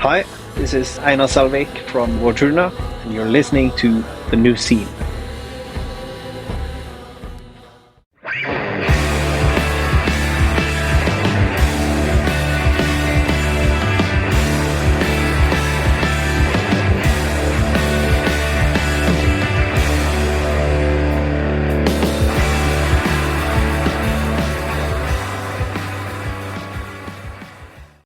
Hi, this is Einar Salvik from Vorturna, and you're listening to The New Scene.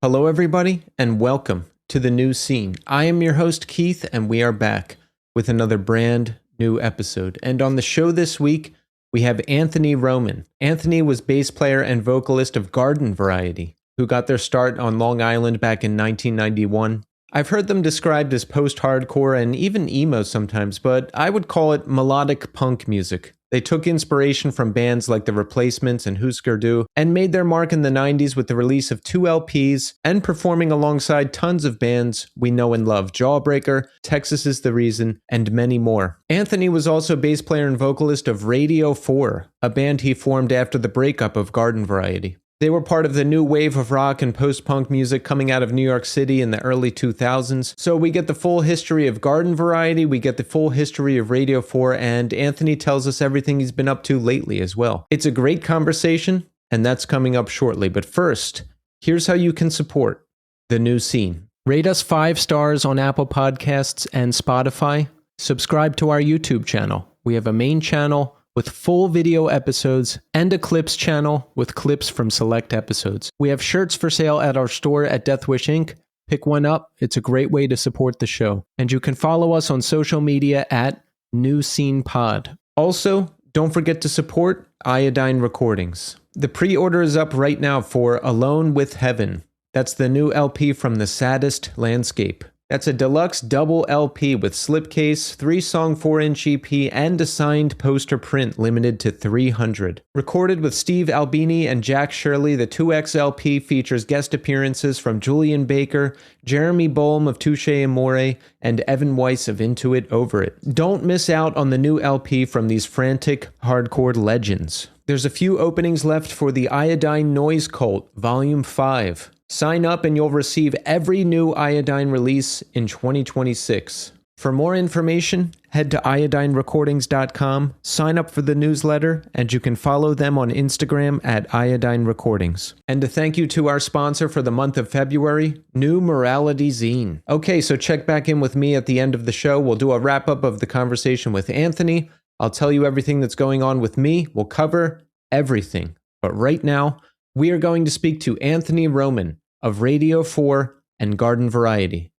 Hello, everybody, and welcome to The New Scene. I am your host, Keith, and we are back with another brand new episode. And on the show this week, we have Anthony Roman. Anthony was bass player and vocalist of Garden Variety, who got their start on Long Island back in 1991. I've heard them described as post-hardcore and even emo sometimes, but I would call it melodic punk music. They took inspiration from bands like The Replacements and Husker Du and made their mark in the 90s with the release of 2 LPs and performing alongside tons of bands we know and love: Jawbreaker, Texas Is the Reason, and many more. Anthony was also bass player and vocalist of Radio 4, a band he formed after the breakup of Garden Variety. They were part of the new wave of rock and post-punk music coming out of New York City in the early 2000s. So we get the full history of Garden Variety, we get the full history of Radio 4, and Anthony tells us everything he's been up to lately as well. It's a great conversation, and that's coming up shortly. But first, here's how you can support The New Scene. Rate us 5 stars on Apple Podcasts and Spotify. Subscribe to our YouTube channel. We have a main channel with full video episodes and a clips channel with clips from select episodes. We have shirts for sale at our store at Death Wish Inc. Pick one up. It's a great way to support the show. And you can follow us on social media at New Scene Pod. Also, don't forget to support Iodine Recordings. The pre-order is up right now for Alone with Heaven. That's the new LP from The Saddest Landscape. That's a deluxe double LP with slipcase, 3-song 4-inch EP, and a signed poster print limited to 300. Recorded with Steve Albini and Jack Shirley, the 2X LP features guest appearances from Julian Baker, Jeremy Boehm of Touche Amore, and Evan Weiss of Into It Over It. Don't miss out on the new LP from these frantic hardcore legends. There's a few openings left for the Iodine Noise Cult, Volume 5. Sign up and you'll receive every new Iodine release in 2026. For more information, head to iodinerecordings.com, sign up for the newsletter, and you can follow them on Instagram at Iodine Recordings. And a thank you to our sponsor for the month of February, New Morality Zine. Okay, so check back in with me at the end of the show. We'll do a wrap-up of the conversation with Anthony. I'll tell you everything that's going on with me. We'll cover everything. But right now, we are going to speak to Anthony Roman of Radio 4 and Garden Variety.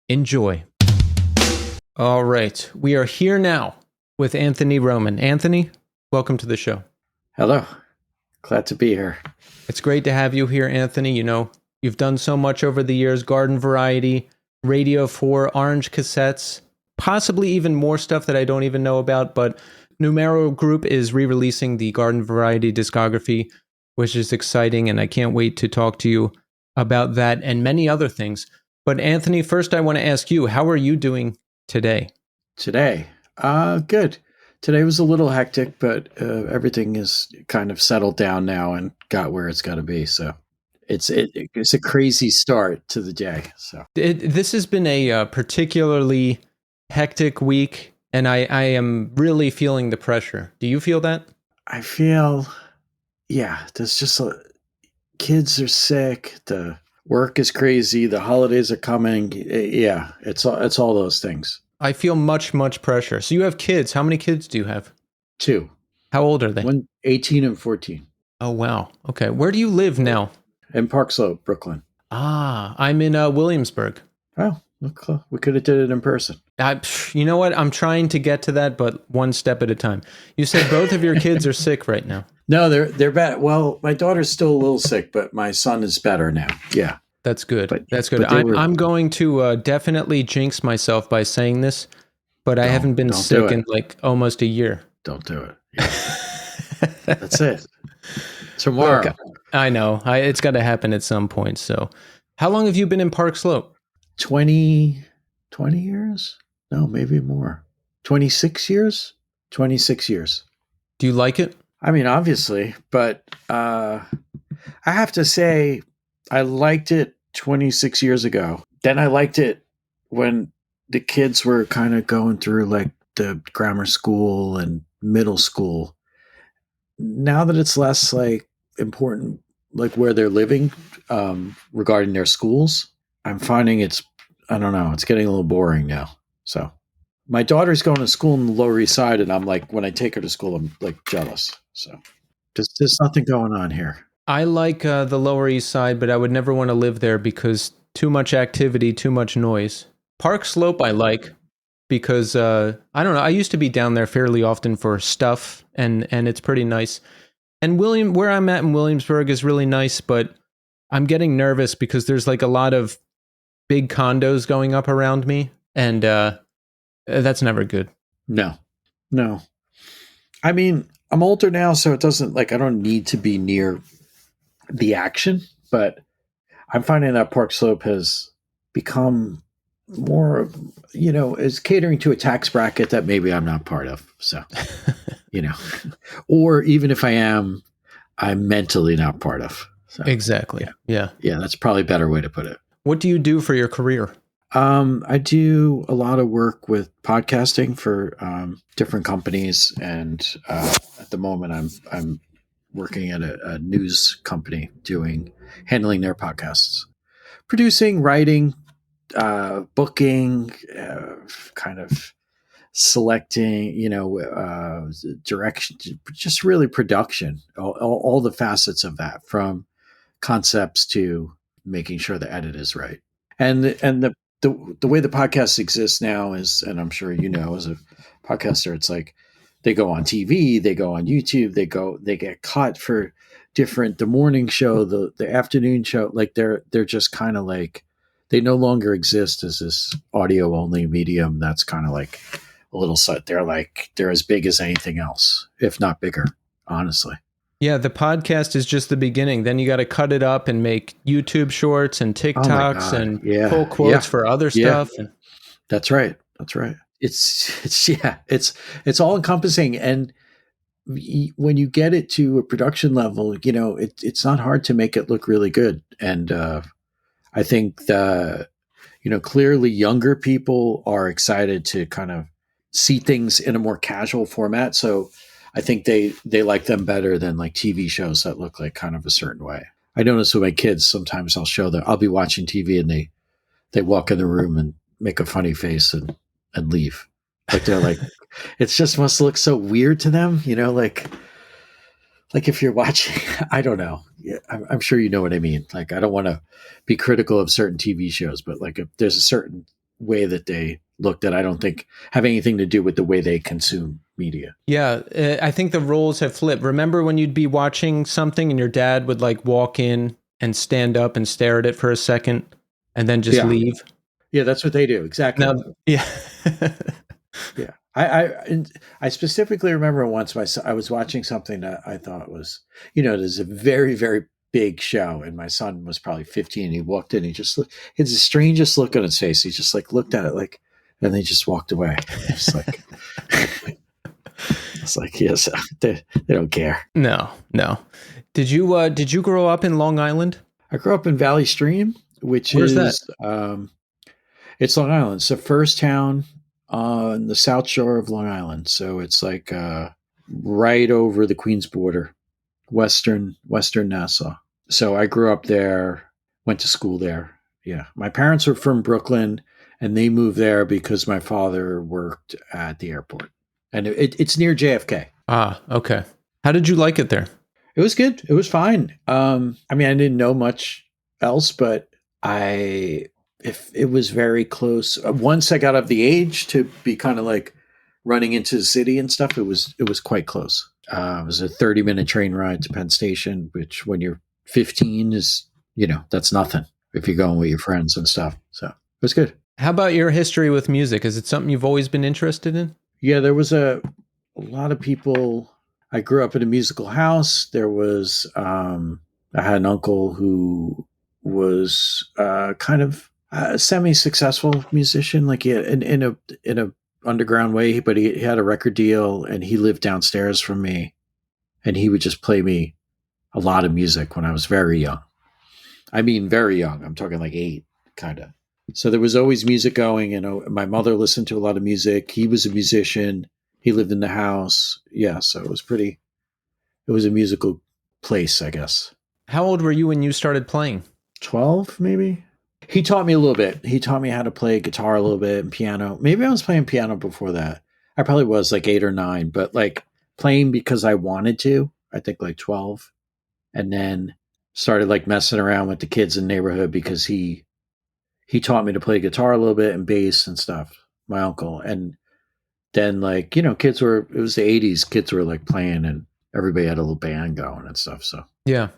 Enjoy. All right, we are here now with Anthony Roman. Anthony, welcome to the show. Hello. Glad to be here. It's great to have you here, Anthony. You know, you've done so much over the years: Garden Variety, Radio 4, Orange Cassettes, possibly even more stuff that I don't even know about, but Numero Group is re-releasing the Garden Variety discography, which is exciting, and I can't wait to talk to you about that and many other things. But Anthony, first I want to ask you, how are you doing today? Today? Good. Today was a little hectic, but everything is kind of settled down now and got where it's got to be. So it's a crazy start to the day. So this has been a particularly hectic week, and I am really feeling the pressure. Do you feel that? I feel... Yeah, there's just kids are sick. The work is crazy. The holidays are coming. Yeah, it's all those things. I feel much pressure. So you have kids. How many kids do you have? 2. How old are they? 18 and 14. Oh, wow. Okay. Where do you live now? In Park Slope, Brooklyn. Ah, I'm in Williamsburg. Oh, look, we could have did it in person. You know what? I'm trying to get to that, but one step at a time. You said both of your kids are sick right now. No, they're bad. Well, my daughter's still a little sick, but my son is better now. Yeah. That's good. That's good. I'm going to definitely jinx myself by saying this, but I haven't been sick in like almost a year. Don't do it. Yeah. That's it. Tomorrow. Okay. I know. It's got to happen at some point. So how long have you been in Park Slope? 20 years? No, maybe more. 26 years? 26 years. Do you like it? I mean, obviously, but I have to say I liked it 26 years ago, then I liked it when the kids were kind of going through like the grammar school and middle school. Now that it's less like important, like where they're living, regarding their schools, I'm finding I don't know, it's getting a little boring now. So my daughter's going to school in the Lower East Side, and I'm like, when I take her to school, I'm like jealous. So there's nothing going on here. I like the Lower East Side, but I would never want to live there because too much activity, too much noise. Park Slope I like because I don't know. I used to be down there fairly often for stuff, and it's pretty nice. And where I'm at in Williamsburg is really nice, but I'm getting nervous because there's like a lot of big condos going up around me, and that's never good. No. I mean, I'm older now, so it doesn't like I don't need to be near the action, but I'm finding that Park Slope has become more, is catering to a tax bracket that maybe I'm not part of. So, or even if I am, I'm mentally not part of. So, exactly. Yeah. That's probably a better way to put it. What do you do for your career? I do a lot of work with podcasting for different companies, and at the moment, I'm working at a news company handling their podcasts, producing, writing, booking, kind of selecting, direction, just really production, all the facets of that, from concepts to making sure the edit is right. And the way the podcast exists now is, and I'm sure as a podcaster, it's like they go on TV, they go on YouTube, they get cut for the morning show, the afternoon show. Like they're just kind of like, they no longer exist as this audio only medium. That's kind of like a little set. They're as big as anything else, if not bigger, honestly. Yeah, the podcast is just the beginning. Then you got to cut it up and make YouTube shorts and TikToks and pull quotes for other stuff. That's right. It's all encompassing. And when you get it to a production level, it's not hard to make it look really good. And I think clearly younger people are excited to kind of see things in a more casual format. So I think they like them better than like TV shows that look like kind of a certain way. I notice with my kids, sometimes I'll be watching TV and they walk in the room and make a funny face and leave. Like they're like, it just must look so weird to them, like if you're watching, I don't know. Yeah, I'm sure you know what I mean. Like, I don't want to be critical of certain TV shows, but like if there's a certain way that they look that I don't think have anything to do with the way they consume media. Yeah, I think the roles have flipped. Remember when you'd be watching something and your dad would like walk in and stand up and stare at it for a second and then just leave? Yeah, that's what they do. Exactly. Now, yeah. Yeah. I specifically remember once I was watching something that I thought was, there's a very, very big show, and my son was probably 15. He walked in, he had the strangest look on his face. He just like looked at it like, and they just walked away. It's like, yes, they don't care. No. Did you grow up in Long Island? I grew up in Valley Stream, which Where's is that? It's Long Island. It's the first town on the South Shore of Long Island. So it's like right over the Queens border, Western Nassau. So I grew up there, went to school there. Yeah. My parents were from Brooklyn, and they moved there because my father worked at the airport. And it's near JFK. Ah, okay. How did you like it there? It was good. It was fine. I mean, I didn't know much else, but if it was very close. Once I got of the age to be kind of like running into the city and stuff, it was quite close. It was a 30-minute train ride to Penn Station, which when you're 15 is, that's nothing if you're going with your friends and stuff. So it was good. How about your history with music? Is it something you've always been interested in? Yeah, there was a lot of people. I grew up in a musical house. There was, I had an uncle who was kind of a semi-successful musician, like he had, in a underground way, but he had a record deal, and he lived downstairs from me, and he would just play me a lot of music when I was very young. I mean, very young. I'm talking like 8, kind of. So there was always music going, and my mother listened to a lot of music. He was a musician. He lived in the house. Yeah, so it was a musical place, I guess. How old were you when you started playing? 12, maybe? He taught me a little bit. He taught me how to play guitar a little bit and piano. Maybe I was playing piano before that. I probably was like 8 or 9, but like playing because I wanted to, I think like 12. And then started like messing around with the kids in the neighborhood because he taught me to play guitar a little bit and bass and stuff, my uncle. And then like, kids were, it was the 80s, kids were like playing and everybody had a little band going and stuff. So Yeah.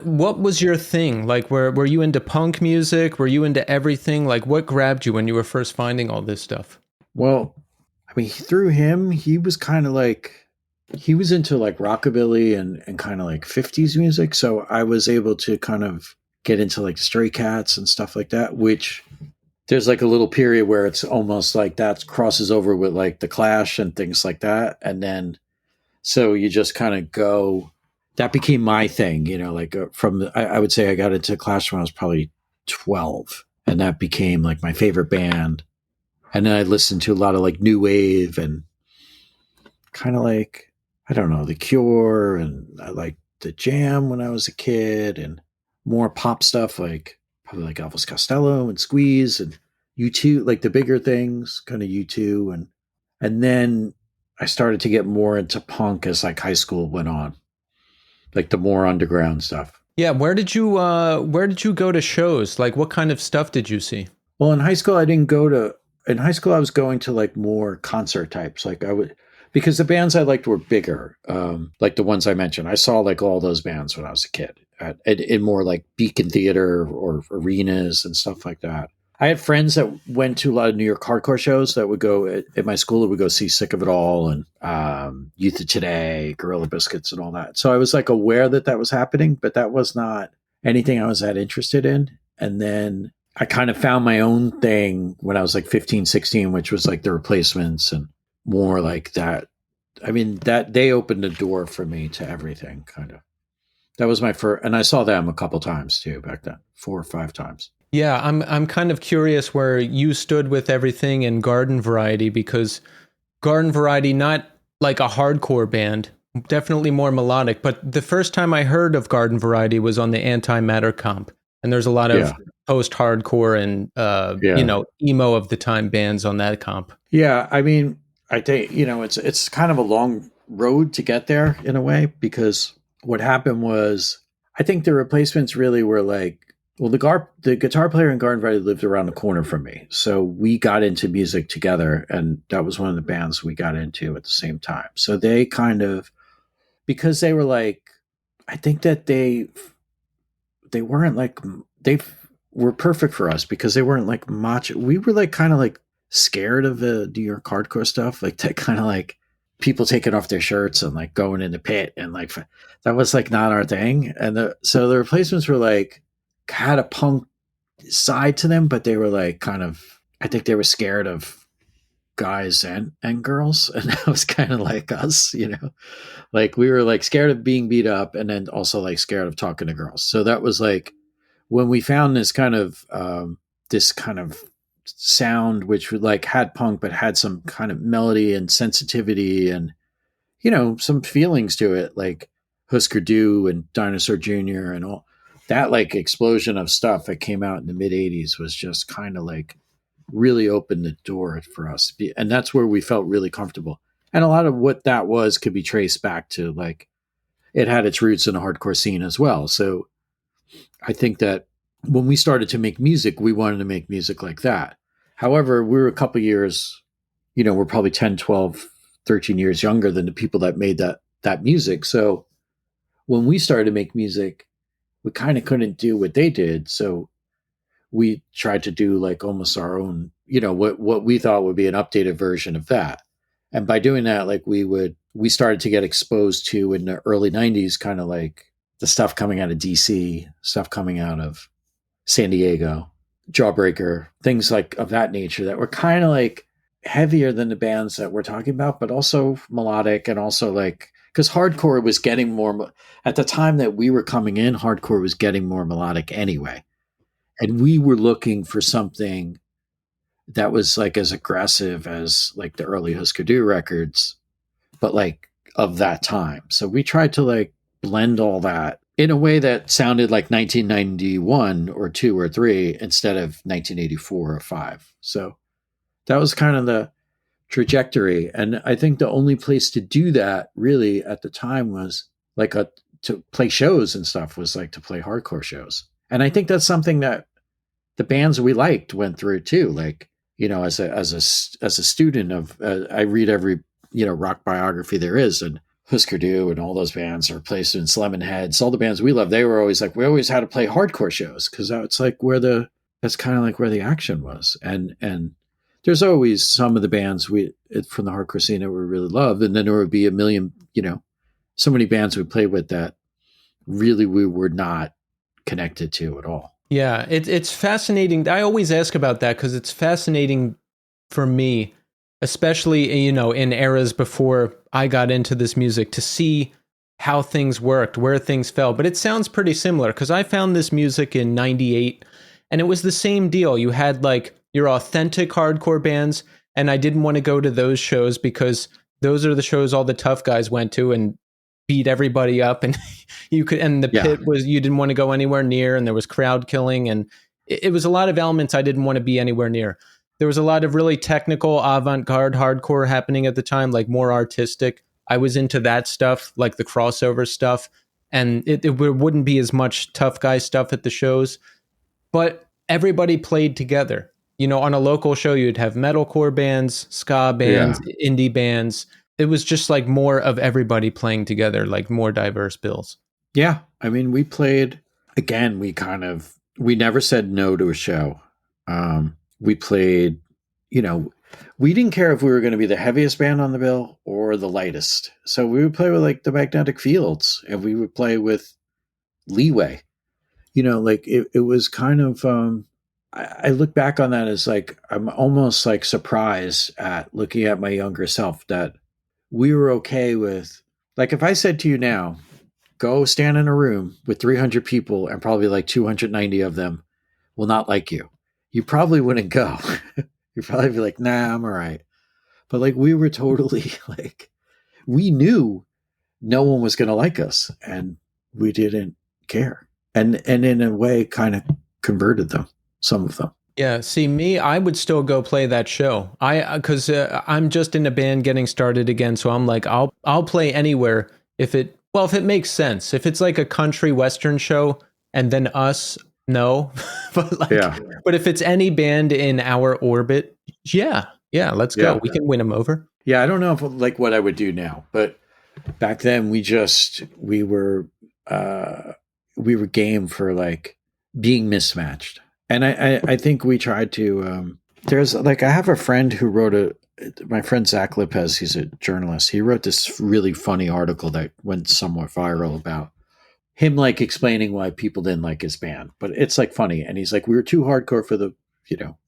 What was your thing? Like, were you into punk music? Were you into everything? Like, what grabbed you when you were first finding all this stuff? well, I mean, through him, he was kind of like, he was into like rockabilly and kind of like 50s music. So I was able to kind of get into like Stray Cats and stuff like that, which there's like a little period where it's almost like that crosses over with like the Clash and things like that. And then, so you just kind of go, that became my thing, like I would say I got into Clash when I was probably 12, and that became like my favorite band. And then I listened to a lot of like new wave and kind of like, I don't know, The Cure, and I liked The Jam when I was a kid, and more pop stuff like probably like Elvis Costello and Squeeze and U2, like the bigger things, kind of U2. And then I started to get more into punk as like high school went on, like the more underground stuff. Yeah, where did you go to shows? Like, what kind of stuff did you see? Well, in high school, I didn't go to. In high school, I was going to like more concert types. Like I would, because the bands I liked were bigger. Like the ones I mentioned, I saw like all those bands when I was a kid in more like Beacon Theater or arenas and stuff like that. I had friends that went to a lot of New York hardcore shows that would go at my school. That would go see Sick of It All and Youth of Today, Gorilla Biscuits, and all that. So I was like aware that that was happening, but that was not anything I was that interested in. And then I kind of found my own thing when I was like 15, 16, which was like the Replacements and more like that. I mean, that they opened the door for me to everything, kind of. That was my first, and I saw them a couple times too back then, 4 or 5 times. Yeah, I'm kind of curious where you stood with everything in Garden Variety, because Garden Variety, not like a hardcore band, definitely more melodic. But the first time I heard of Garden Variety was on the Antimatter comp, and there's a lot of Yeah. post-hardcore and Yeah. emo of the time bands on that comp. Yeah, I mean, I think it's kind of a long road to get there in a way, because what happened was I think the Replacements really were like, well, the guitar player in Garden Variety lived around the corner from me, so we got into music together, and that was one of the bands we got into at the same time. So they kind of, because they were like, I think that they weren't like, they were perfect for us because they weren't like macho. We were like kind of like scared of the New York hardcore stuff, like that kind of like people taking off their shirts and like going in the pit, and like that was like not our thing. And so the Replacements were like had a punk side to them, but they were like kind of, I think they were scared of guys and girls, and that was kind of like us, like we were like scared of being beat up, and then also like scared of talking to girls. So that was like when we found this kind of sound which like had punk but had some kind of melody and sensitivity and some feelings to it, like Husker Du and Dinosaur Jr. and all that, like explosion of stuff that came out in the mid 80s was just kind of like really opened the door for us, and that's where we felt really comfortable. And a lot of what that was could be traced back to like it had its roots in the hardcore scene as well. So I think that when we started to make music, we wanted to make music like that. However, we were a couple years, we're probably 10, 12, 13 years younger than the people that made that music. So when we started to make music, we kind of couldn't do what they did. So we tried to do like almost our own, what we thought would be an updated version of that. And by doing that, like we started to get exposed to in the early 90s, kind of like the stuff coming out of DC, stuff coming out of San Diego, Jawbreaker, things like of that nature that were kind of like heavier than the bands that we're talking about, but also melodic, and also like, because hardcore was getting more, at the time that we were coming in, hardcore was getting more melodic anyway. And we were looking for something that was like as aggressive as like the early Husker Du records, but like of that time. So we tried to like blend all that in a way that sounded like 1991 or 2 or 3 instead of 1984 or 5. So that was kind of the trajectory. And I think the only place to do that really at the time was like to play shows and stuff was like to play hardcore shows. And I think that's something that the bands we liked went through too. Like, you know, as a student of, I read every, you know, rock biography there is, and Husker Du and all those bands, or Placements, Lemonheads, all the bands we love, they were always like, we always had to play hardcore shows because that's like that's kind of like where the action was. And there's always some of the bands from the hardcore scene that we really loved, and then there would be a million, you know, so many bands we played with that really we were not connected to at all. Yeah, it's fascinating. I always ask about that because it's fascinating for me, especially, you know, in eras before I got into this music, to see how things worked, where things fell. But it sounds pretty similar because I found this music in '98 and it was the same deal. You had like your authentic hardcore bands, and I didn't want to go to those shows because those are the shows all the tough guys went to and beat everybody up, and the pit was, you didn't want to go anywhere near, and there was crowd killing, and it was a lot of elements I didn't want to be anywhere near. There was a lot of really technical avant-garde hardcore happening at the time, like more artistic. I was into that stuff, like the crossover stuff, and it wouldn't be as much tough guy stuff at the shows, but everybody played together. You know, on a local show, you'd have metalcore bands, ska bands, indie bands. It was just like more of everybody playing together, like more diverse bills. Yeah. I mean, we played, again, we never said no to a show. We played, you know, we didn't care if we were going to be the heaviest band on the bill or the lightest. So we would play with like the Magnetic Fields, and we would play with Leeway. You know, like it was kind of, I look back on that as like, I'm almost like surprised at looking at my younger self that we were okay with, like, if I said to you now, go stand in a room with 300 people and probably like 290 of them will not like you, you probably wouldn't go. You'd probably be like, nah, I'm all right. But like, we were totally like, we knew no one was going to like us, and we didn't care. And in a way kind of converted them, some of them. Yeah, see, me, I would still go play that show. Because I'm just in a band getting started again, so I'm like, I'll play anywhere if it makes sense. If it's like a country western show and then us, no. But if it's any band in our orbit, yeah, let's go. We can win them over. Yeah, I don't know if like what I would do now, but back then we were game for like being mismatched. And I think we tried to, there's like, I have a friend who wrote my friend Zach Lopez, he's a journalist. He wrote this really funny article that went somewhat viral about him, like explaining why people didn't like his band, but it's like funny. And he's like, we were too hardcore for the, you know,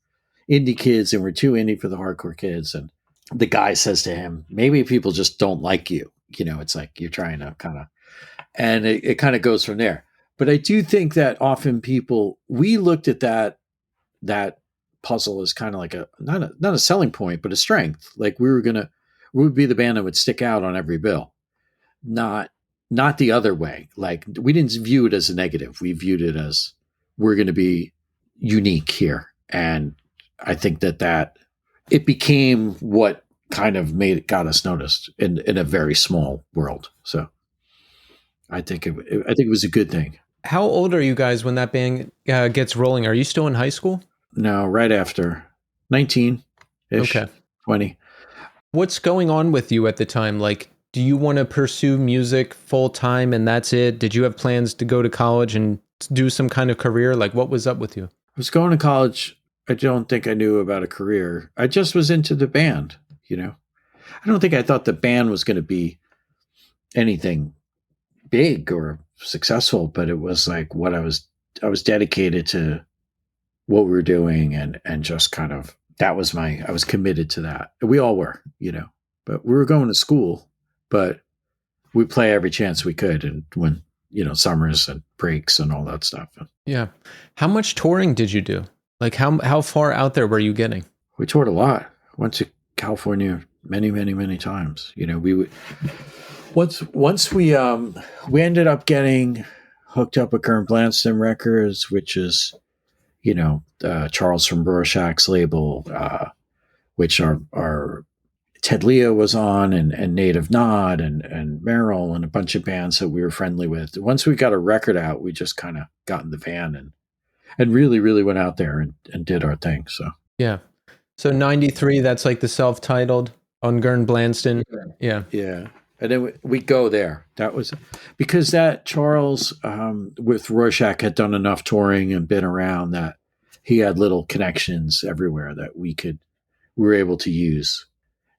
indie kids, and we're too indie for the hardcore kids. And the guy says to him, maybe people just don't like you. You know, it's like, you're trying to kind of, and it kind of goes from there. But I do think that often we looked at that puzzle as kind of like not a selling point, but a strength. Like we would be the band that would stick out on every bill, not the other way. Like we didn't view it as a negative. We viewed it as, we're going to be unique here. And I think that it became what kind of got us noticed in a very small world. So I think it was a good thing. How old are you guys when that band gets rolling? Are you still in high school? No, right after 19-ish, okay. 20. What's going on with you at the time? Like, do you want to pursue music full time and that's it? Did you have plans to go to college and do some kind of career? Like, what was up with you? I was going to college. I don't think I knew about a career. I just was into the band, you know. I don't think I thought the band was going to be anything big or successful, but it was like what I was dedicated to what we were doing, and just kind of, I was committed to that. We all were, you know, but we were going to school, but we play every chance we could. And when summers and breaks and all that stuff. Yeah. How much touring did you do? Like how far out there were you getting? We toured a lot. Went to California many, many, many times. We would once we ended up getting hooked up with Kern Blanston Records, which is Charles from Rorschach's label, which our Ted Leo was on, and Native Nod and Merrill and a bunch of bands that we were friendly with. Once we got a record out, we just kind of got in the van and really, really went out there and did our thing. So yeah. So 93, that's like the self-titled on Gern Blanston. Yeah. Yeah. And then we go there. That was because that Charles with Rorschach had done enough touring and been around that he had little connections everywhere that we were able to use.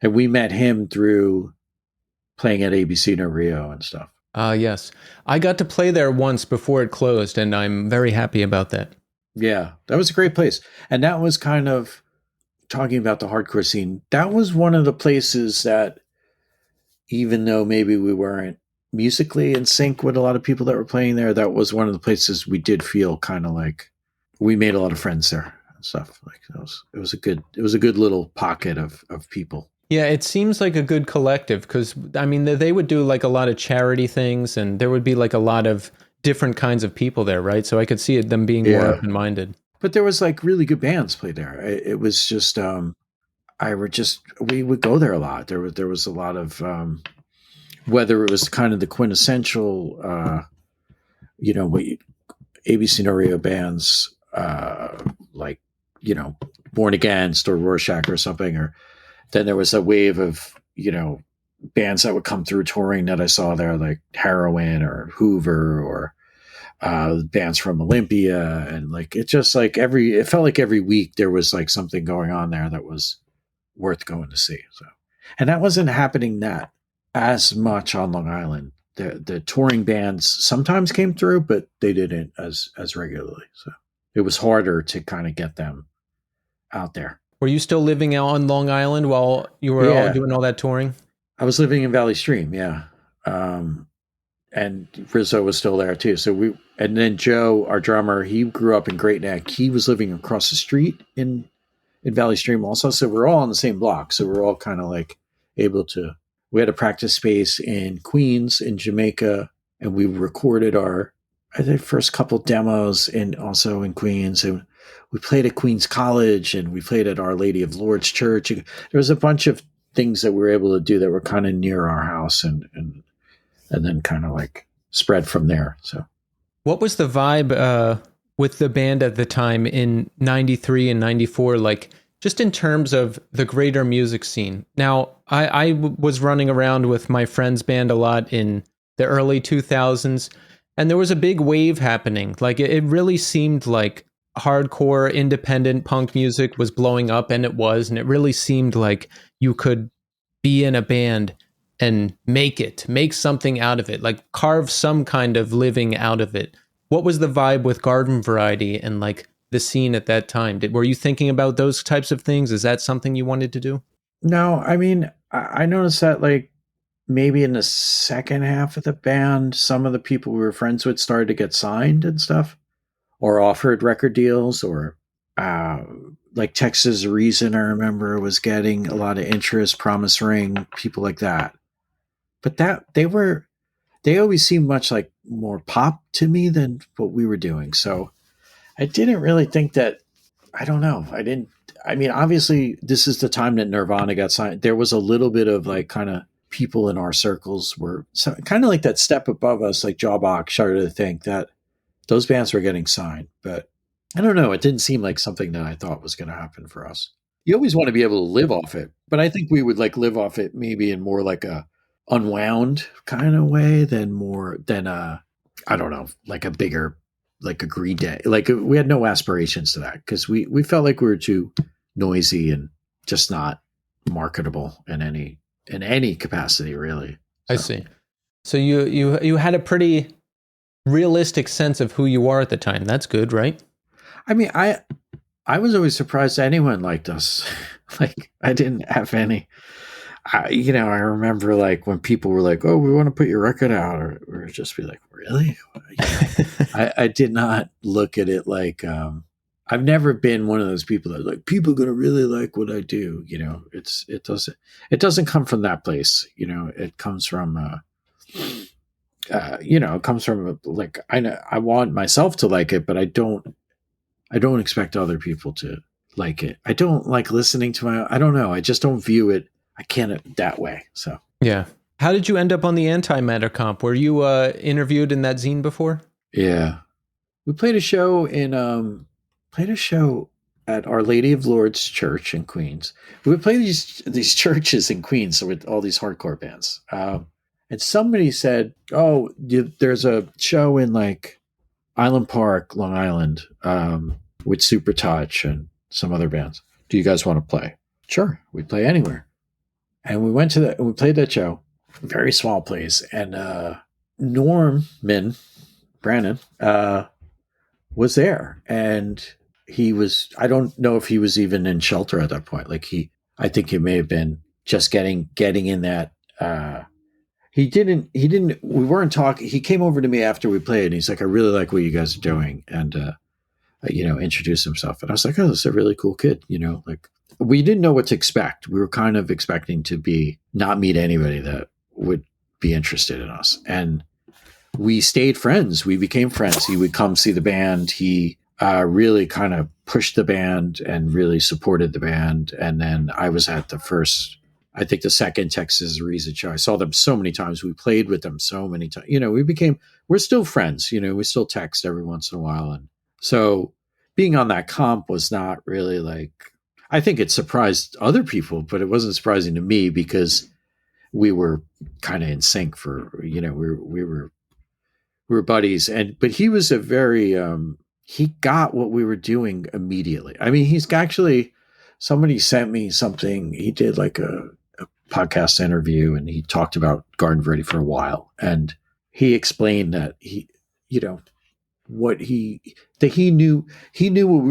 And we met him through playing at ABC No Rio and stuff. Yes. I got to play there once before it closed, and I'm very happy about that. Yeah, that was a great place. And that was kind of talking about the hardcore scene. That was one of the places that, even though maybe we weren't musically in sync with a lot of people that were playing there, that was one of the places we did feel kind of like we made a lot of friends there and stuff. Like it was a good little pocket of people. Yeah, it seems like a good collective because, I mean, they would do like a lot of charity things and there would be like a lot of different kinds of people there, right? So I could see them being more open-minded. But there was like really good bands played there. It was just, we would go there a lot. There was a lot of, whether it was kind of the quintessential, ABC No Rio bands, like, Born Against or Rorschach or something, or then there was a wave of, bands that would come through touring that I saw there, like Heroin or Hoover or bands from Olympia. And like, it just like it felt like every week there was like something going on there that was worth going to see. So, and that wasn't happening that as much on Long Island. The touring bands sometimes came through, but they didn't as regularly. So it was harder to kind of get them out there. Were you still living out on Long Island while you were all doing all that touring? I was living in Valley Stream, yeah. And Rizzo was still there too. So and then Joe, our drummer, he grew up in Great Neck. He was living across the street in Valley Stream also. So we're all on the same block. So we're all kind of like we had a practice space in Queens, in Jamaica, and we recorded I think first couple demos also in Queens. And we played at Queens College and we played at Our Lady of Lourdes Church. There was a bunch of things that we were able to do that were kind of near our house and then kind of like spread from there. So what was the vibe with the band at the time in 93 and 94, like just in terms of the greater music scene? Now, I was running around with my friend's band a lot in the early 2000s, and there was a big wave happening. Like it really seemed like hardcore independent punk music was blowing up, and it really seemed like you could be in a band and make something out of it, like carve some kind of living out of it. What was the vibe with Garden Variety and like the scene at that time? Were you thinking about those types of things? Is that something you wanted to do? No, I mean, I noticed that like maybe in the second half of the band, some of the people we were friends with started to get signed and stuff, or offered record deals, or like Texas Reason, I remember, was getting a lot of interest, Promise Ring, people like that. But they always seemed much like more pop to me than what we were doing. So I didn't really think that, I don't know. I mean, obviously this is the time that Nirvana got signed. There was a little bit of like kind of people in our circles were kind of like that step above us, like Jawbox started to think that those bands were getting signed. But I don't know. It didn't seem like something that I thought was going to happen for us. You always want to be able to live off it. But I think we would like live off it maybe in more like a unwound kind of way than I don't know, like a bigger, like a Green Day. Like we had no aspirations to that because we felt like we were too noisy and just not marketable in any capacity, really. So. I see. So you had a pretty realistic sense of who you are at the time. That's good, right? I mean, I was always surprised anyone liked us. Like I didn't have any. I remember like when people were like, "Oh, we want to put your record out," or just be like, "Really?" I did not look at it like I've never been one of those people that like people are gonna really like what I do. It doesn't come from that place. It comes from it comes from like I know I want myself to like it, but I don't expect other people to like it. I don't like listening to I don't know. I just don't view it. I can't that way. So Yeah. How did you end up on the antimatter comp? Were you interviewed in that zine before? yeah, we played a show at Our Lady of Lourdes Church in Queens. We would play these churches in Queens with all these hardcore bands. And somebody said, "Oh, there's a show in like Island Park, Long Island, with Super Touch and some other bands. Do you guys want to play?" Sure, we'd play anywhere. And we went to that. We played that show, very small place, and Norman Brannon was there, and he was. I don't know if he was even in shelter at that point. Like I think he may have been just getting in that. He didn't. We weren't talking. He came over to me after we played, and he's like, "I really like what you guys are doing," and introduced himself. And I was like, "Oh, this is a really cool kid." Like we didn't know what to expect. We were kind of expecting to not meet anybody that would be interested in us, and we stayed friends. We became friends. He would come see the band. He really kind of pushed the band and really supported the band. And then I was at the second Texas Reason show. I saw them so many times. We played with them so many times. We're still friends. We still text every once in a while. And so being on that comp was not really like, I think it surprised other people, but it wasn't surprising to me because we were kind of in sync we were buddies. But he was a very, he got what we were doing immediately. I mean, somebody sent me something. He did like a podcast interview and he talked about Garden Variety for a while. And he explained that he knew what we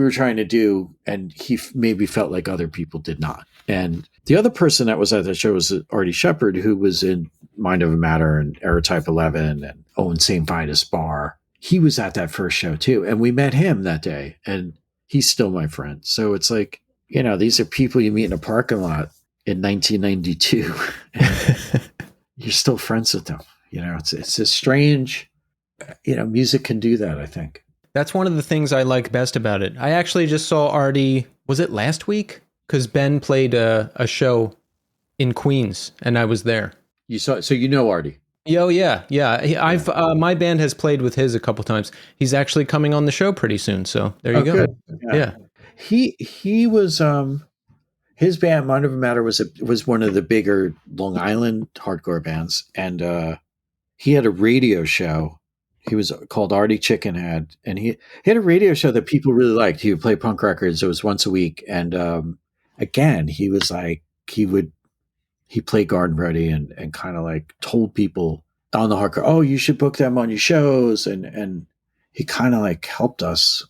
were trying to do. And he maybe felt like other people did not. And the other person that was at the show was Artie Shepherd, who was in Mind Over Matter and Aerotype 11 and Owen St. Vitus Bar. He was at that first show too. And we met him that day and he's still my friend. So it's like, these are people you meet in a parking lot in 1992 and you're still friends with them. It's a strange, music can do that, I think. That's one of the things I like best about it. I actually just saw Artie, was it last week? Because Ben played a show in Queens and I was there. So Artie? Oh yeah. I've my band has played with his a couple times. He's actually coming on the show pretty soon. So there you go. Good. Yeah. He was his band Mind Over Matter was one of the bigger Long Island hardcore bands, and he had a radio show. He was called Artie Chickenhead, and he had a radio show that people really liked. He would play punk records. It was once a week, and again, he was like he played Garden Variety and kind of like told people on the hardcore, "Oh, you should book them on your shows," and he kind of like helped us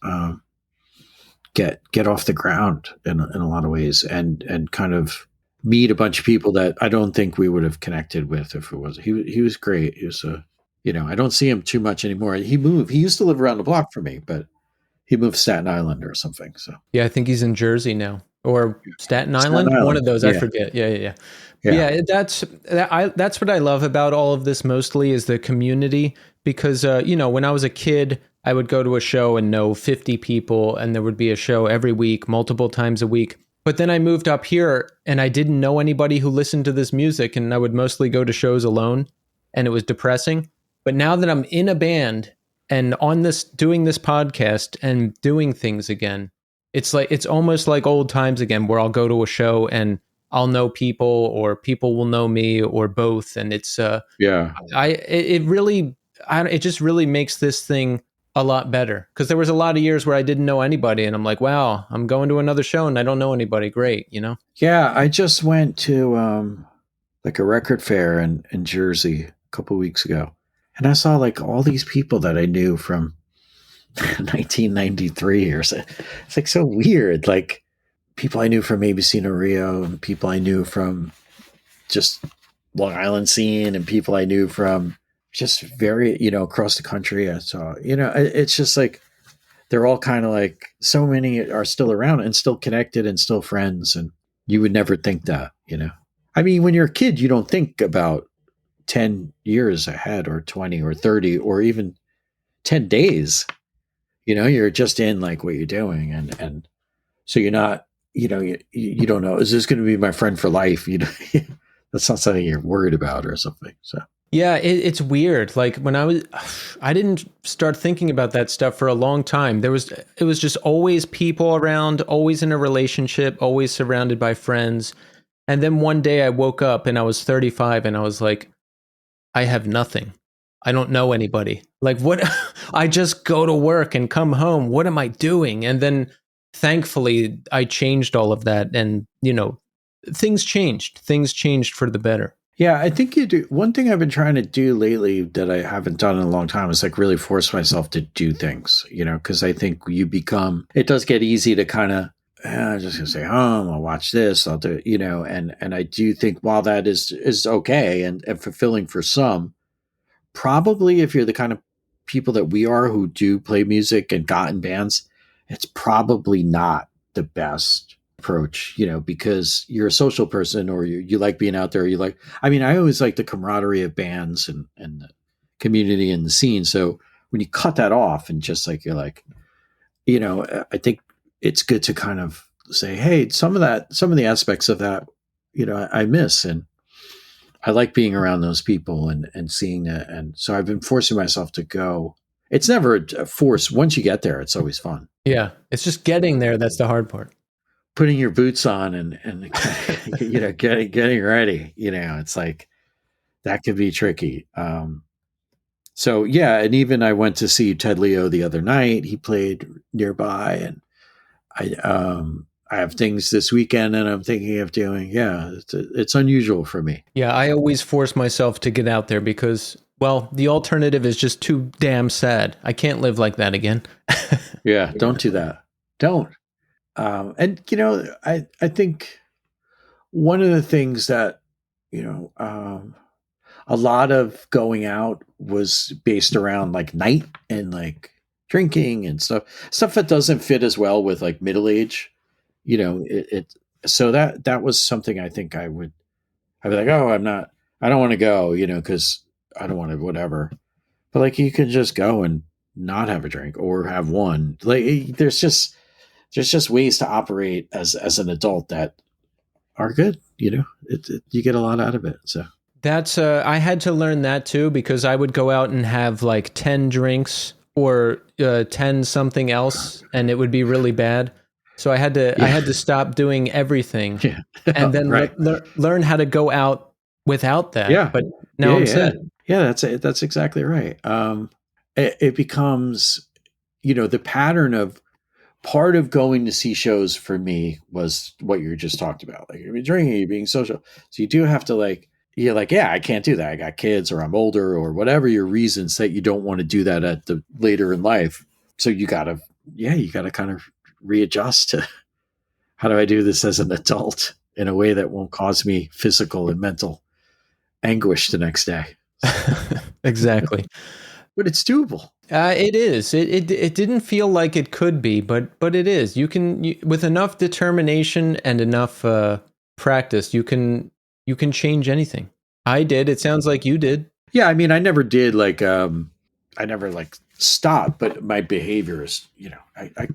get off the ground in a lot of ways and kind of meet a bunch of people that I don't think we would have connected with if it was. He was great. He was I don't see him too much anymore. He moved. He used to live around the block from me, but he moved to Staten Island or something. So yeah, I think he's in Jersey now or Staten Island. One of those. Yeah. I forget. Yeah. That's what I love about all of this mostly is the community because, when I was a kid, I would go to a show and know 50 people and there would be a show every week, multiple times a week. But then I moved up here and I didn't know anybody who listened to this music and I would mostly go to shows alone and it was depressing. But now that I'm in a band and doing this podcast and doing things again, it's almost like old times again where I'll go to a show and I'll know people or people will know me or both. And it's, it just really makes this thing a lot better because there was a lot of years where I didn't know anybody and I'm like, wow, I'm going to another show and I don't know anybody. Great. Yeah. I just went to, like a record fair in Jersey a couple of weeks ago. And I saw like all these people that I knew from 1993 or so. It's like so weird. Like people I knew from ABC No Rio and people I knew from just Long Island scene and people I knew from just very, across the country. I saw, it's just like, they're all kind of like, so many are still around and still connected and still friends. And you would never think that, I mean, when you're a kid, you don't think about 10 years ahead or 20 or 30 or even 10 days. You're just in like what you're doing. And so you're not, you don't know, is this going to be my friend for life? That's not something you're worried about or something. So. Yeah, it's weird. Like when I didn't start thinking about that stuff for a long time. It was just always people around, always in a relationship, always surrounded by friends. And then one day I woke up and I was 35 and I was like, I have nothing. I don't know anybody. Like what? I just go to work and come home. What am I doing? And then thankfully I changed all of that. And, things changed. Things changed for the better. Yeah, I think you do. One thing I've been trying to do lately that I haven't done in a long time is like really force myself to do things, because I think it does get easy to kind of, I'm just going to stay home, I'll watch this, I'll do, and I do think while that is okay and fulfilling for some, probably if you're the kind of people that we are who do play music and got in bands, it's probably not the best approach, because you're a social person or you like being out there. I always like the camaraderie of bands and the community and the scene. So when you cut that off and just like, you're like, I think it's good to kind of say, hey, some of the aspects of that, I miss. And I like being around those people and seeing that. And so I've been forcing myself to go. It's never a force. Once you get there, it's always fun. Yeah. It's just getting there. That's the hard part. Putting your boots on and getting ready, it's like that could be tricky. So yeah. And even I went to see Ted Leo the other night. He played nearby and I have things this weekend and I'm thinking of doing. Yeah. It's unusual for me. Yeah. I always force myself to get out there because, well, the alternative is just too damn sad. I can't live like that again. Yeah. Don't do that. Don't. And I think one of the things that a lot of going out was based around like night and like drinking and stuff that doesn't fit as well with like middle age. So that was something I think I'd be like, oh, I don't want to go, because I don't want to whatever. But like you can just go and not have a drink or have one. Like there's just ways to operate as an adult that are good. You get a lot out of it. So that's I had to learn that too because I would go out and have like 10 drinks or 10 something else, and it would be really bad. So I had to stop doing everything, and then learn how to go out without that. Yeah, but now I'm set. Yeah, that's exactly right. It becomes, the pattern of. Part of going to see shows for me was what you just talked about. Like you're drinking, you're being social. So you do have to I can't do that. I got kids or I'm older or whatever your reasons that you don't want to do that at the later in life. So you gotta kind of readjust to how do I do this as an adult in a way that won't cause me physical and mental anguish the next day. Exactly. But it's doable. It is. It didn't feel like it could be, but it is. You can with enough determination and enough practice, you can change anything. I did. It sounds like you did. Yeah, I mean, I never did I never stopped, but my behavior is, I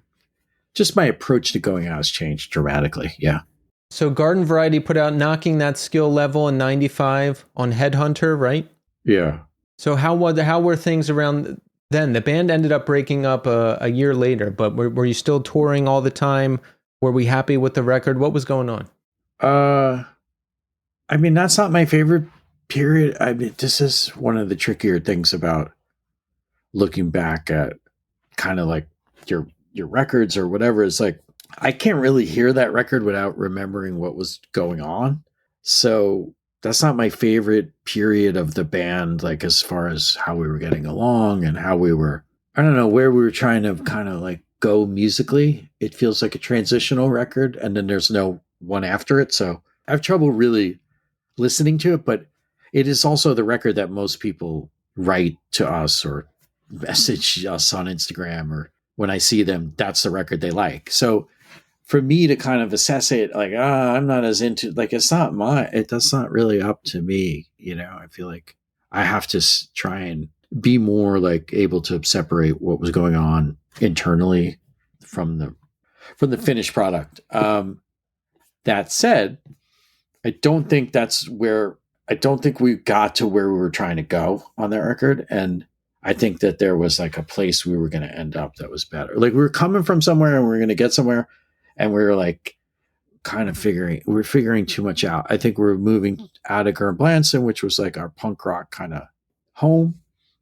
just my approach to going out has changed dramatically. Yeah. So Garden Variety put out Knocking That Skill Level in 95 on Headhunter, right? Yeah. So how were things around then? The band ended up breaking up a year later, but were you still touring all the time? Were we happy with the record? What was going on? I mean, that's not my favorite period. I mean, this is one of the trickier things about looking back at kind of like your records or whatever. It's like, I can't really hear that record without remembering what was going on. So that's not my favorite period of the band, like as far as how we were getting along and how we were, I don't know, where we were trying to kind of like go musically. It feels like a transitional record and then there's no one after it. So I have trouble really listening to it, but it is also the record that most people write to us or message us on Instagram, or when I see them, that's the record they like. So for me to kind of assess it, like, I'm not as into, like, that's not really up to me. I feel like I have to try and be more like able to separate what was going on internally from the finished product. That said, I don't think we got to where we were trying to go on that record. And I think that there was like a place we were going to end up that was better. Like we were coming from somewhere and we were going to get somewhere, and we were like kind of figuring too much out. I think we were moving out of Gurn Blanson, which was like our punk rock kind of home,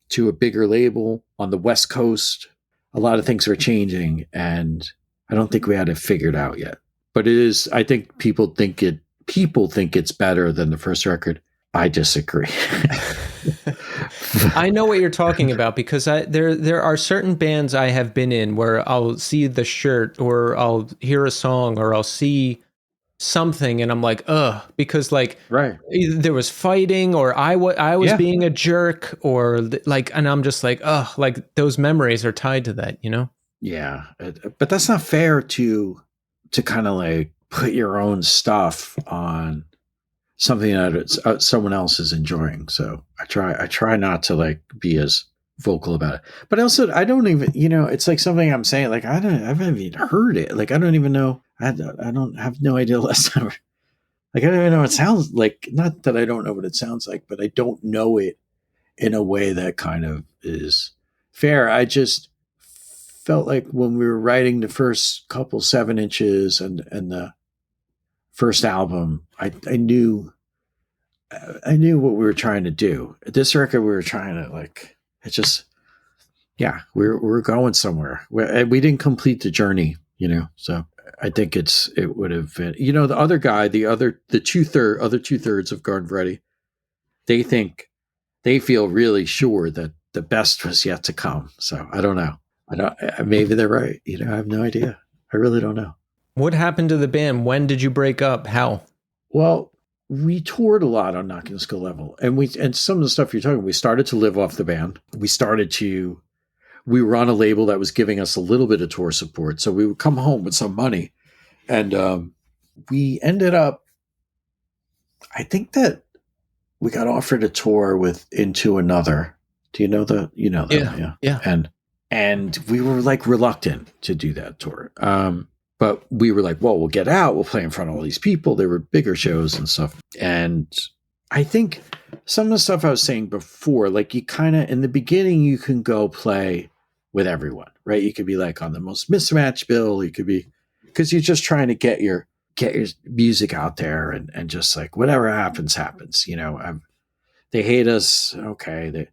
to a bigger label on the West Coast. A lot of things were changing, and I don't think we had it figured out yet. But it is, I think people think it's better than the first record. I disagree. I know what you're talking about, because there are certain bands I have been in where I'll see the shirt, or I'll hear a song, or I'll see something, and I'm like, ugh, because like right, there was fighting, or I was being a jerk, or like, and I'm just like, ugh, like those memories are tied to that, Yeah, but that's not fair to kind of like put your own stuff on something that someone else is enjoying. So I try not to like be as vocal about it. But also, I don't even, it's like something I'm saying, like I haven't even heard it. Like I don't even know. I don't have no idea last time. Like I don't even know what it sounds like. Not that I don't know what it sounds like, but I don't know it in a way that kind of is fair. I just felt like when we were writing the first couple 7-inches and the first album, I knew what we were trying to do. This record, we were trying to like, it just, yeah, we're going somewhere. We didn't complete the journey, so I think it would have been, the other guy, other two-thirds of Garden Variety, they feel really sure that the best was yet to come. So I don't know. Maybe they're right. I have no idea. I really don't know. What happened to the band? When did you break up? How? Well, we toured a lot on Knocking the Skill Level, and some of the stuff you're talking, we started to live off the band. We were on a label that was giving us a little bit of tour support, so we would come home with some money, and we ended up, I think that we got offered a tour with Into Another. Do you know that? Yeah. And we were like reluctant to do that tour. But we were like, well, we'll get out. We'll play in front of all these people. They were bigger shows and stuff. And I think some of the stuff I was saying before, like you kind of, in the beginning, you can go play with everyone, right? You could be like on the most mismatched bill. You could be, because you're just trying to get your music out there, and just like whatever happens. They hate us. Okay.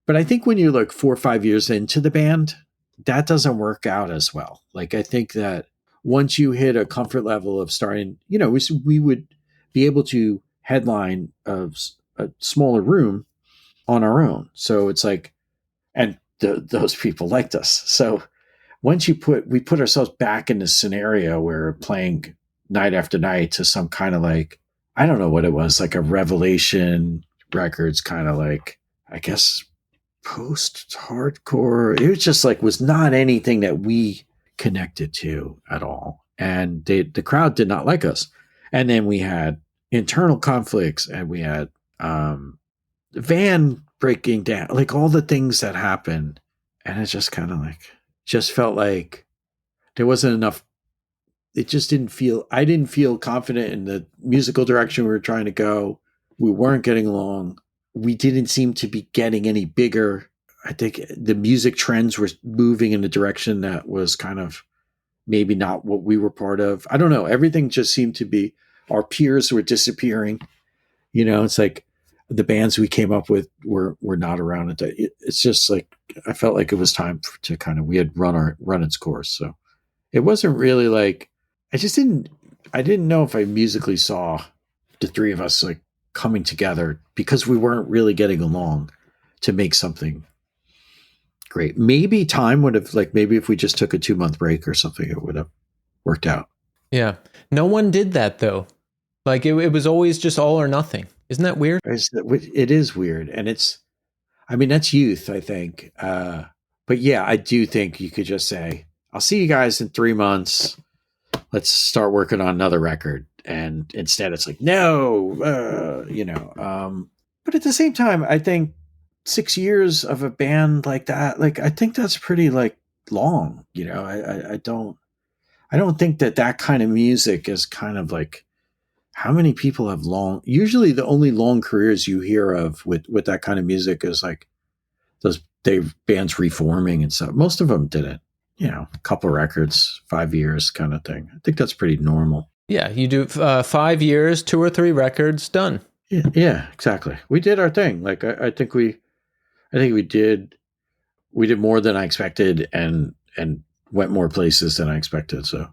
But I think when you're like 4 or 5 years into the band, that doesn't work out as well. Like I think that once you hit a comfort level of starting, we would be able to headline a smaller room on our own. So it's like, and those people liked us. So once we put ourselves back in this scenario where we're playing night after night to some kind of like, I don't know what it was, like a Revelation Records kind of like, I guess, post-hardcore. It was just like, was not anything that we connected to at all. And the crowd did not like us. And then we had internal conflicts, and we had the van breaking down, like all the things that happened. And it just kind of like, just felt like there wasn't enough. I didn't feel confident in the musical direction we were trying to go. We weren't getting along. We didn't seem to be getting any bigger. I think the music trends were moving in a direction that was kind of maybe not what we were part of. I don't know. Everything just seemed to be, our peers were disappearing. It's like the bands we came up with were not around. It's just like, I felt like it was time to kind of, we had run its course. So it wasn't really like, I didn't know if I musically saw the three of us like coming together, because we weren't really getting along to make something great. Maybe time would have, like, maybe if we just took a 2-month break or something, it would have worked out. Yeah. No one did that though. Like it was always just all or nothing. Isn't that weird? It is weird, and I mean, that's youth, I think. But yeah, I do think you could just say, "I'll see you guys in 3 months. Let's start working on another record." And instead, it's like, no, But at the same time, I think 6 years of a band like that, like I think that's pretty like long. I don't think that kind of music is kind of like how many people have long. Usually, the only long careers you hear of with that kind of music is like those bands reforming and stuff. Most of them didn't. A couple records, 5 years kind of thing. I think that's pretty normal. Yeah, you do 5 years, 2 or 3 records, done. Yeah, exactly. We did our thing. Like I think we did more than I expected and went more places than I expected. So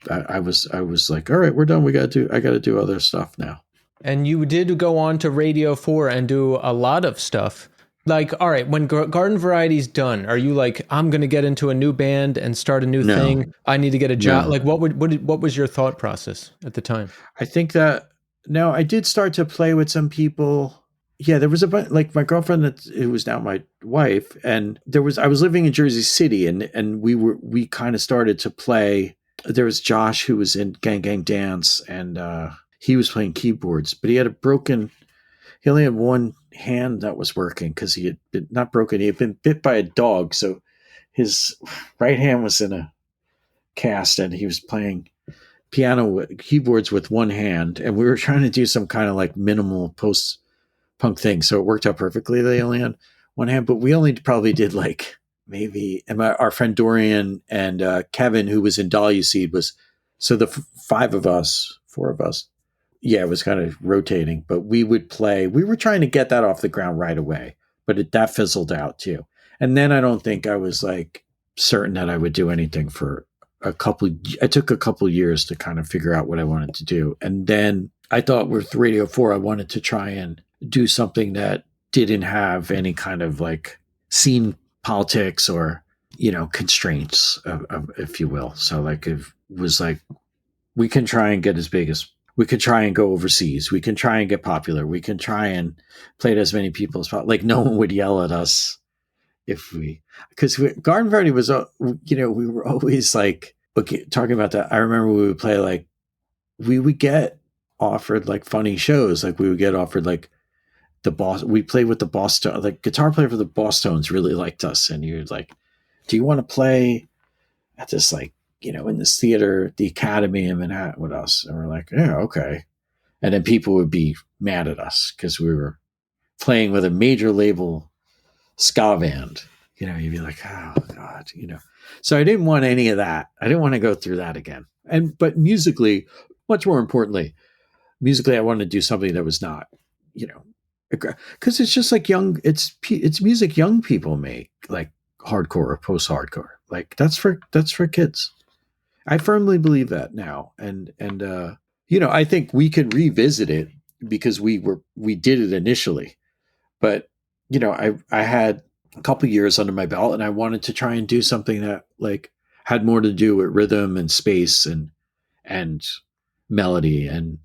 I was like, all right, we're done. I got to do other stuff now. And you did go on to Radio 4 and do a lot of stuff. Like, all right, when Garden Variety's done, are you like, I'm going to get into a new band and start a new thing? I need to get a job. No. Like, what was your thought process at the time? I think that no, I did start to play with some people. Yeah, there was a bunch, like my girlfriend who was now my wife, and I was living in Jersey City, and we kind of started to play. There was Josh who was in Gang Gang Dance, and he was playing keyboards, but he only had one hand that was working because he had been not broken. He had been bit by a dog, so his right hand was in a cast, and he was playing keyboards with one hand, and we were trying to do some kind of like minimal post-punk thing, so it worked out perfectly. They only had one hand, but we only probably did like maybe, and our friend Dorian and Kevin, who was in Dahlia Seed, was so the 4 of us. Yeah, it was kind of rotating, but we would play. We were trying to get that off the ground right away, but that fizzled out too. And then I don't think I was like certain that I would do anything for I took a couple years to kind of figure out what I wanted to do. And then I thought with Radio 4, I wanted to try and do something that didn't have any kind of like scene politics or, constraints, if you will. So like it was like, we can try and get we could try and go overseas. We can try and get popular. We can try and play to as many people as possible. Like no one would yell at us because Garden Variety was, we were always like, okay, talking about that. I remember we would play like, we would get offered like funny shows. Like we would get offered like we played with the Boston, the guitar player for the Bosstones really liked us. And he was like, do you want to play at this, like, in this theater, the Academy in Manhattan with us? And we're like, yeah, okay. And then people would be mad at us because we were playing with a major label ska band. You'd be like, oh God, So I didn't want any of that. I didn't want to go through that again. But musically, much more importantly, I wanted to do something that was not, because it's just like it's music young people make, like hardcore or post-hardcore. Like that's for kids. I firmly believe that now. And I think we can revisit it because we did it initially. But, I had a couple years under my belt and I wanted to try and do something that like had more to do with rhythm and space and melody and,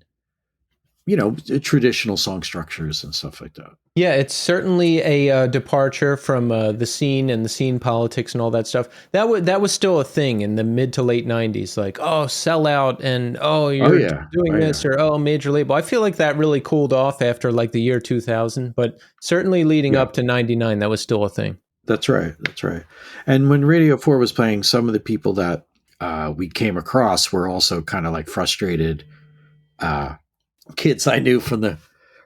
traditional song structures and stuff like that. Yeah, it's certainly a departure from the scene and the scene politics and all that stuff. That was still a thing in the mid to late 90s. Like, oh, sell out and you're doing this or major label. I feel like that really cooled off after like the year 2000, but certainly leading up to 99, that was still a thing. That's right. And when Radio 4 was playing, some of the people that we came across were also kind of like frustrated kids I knew from the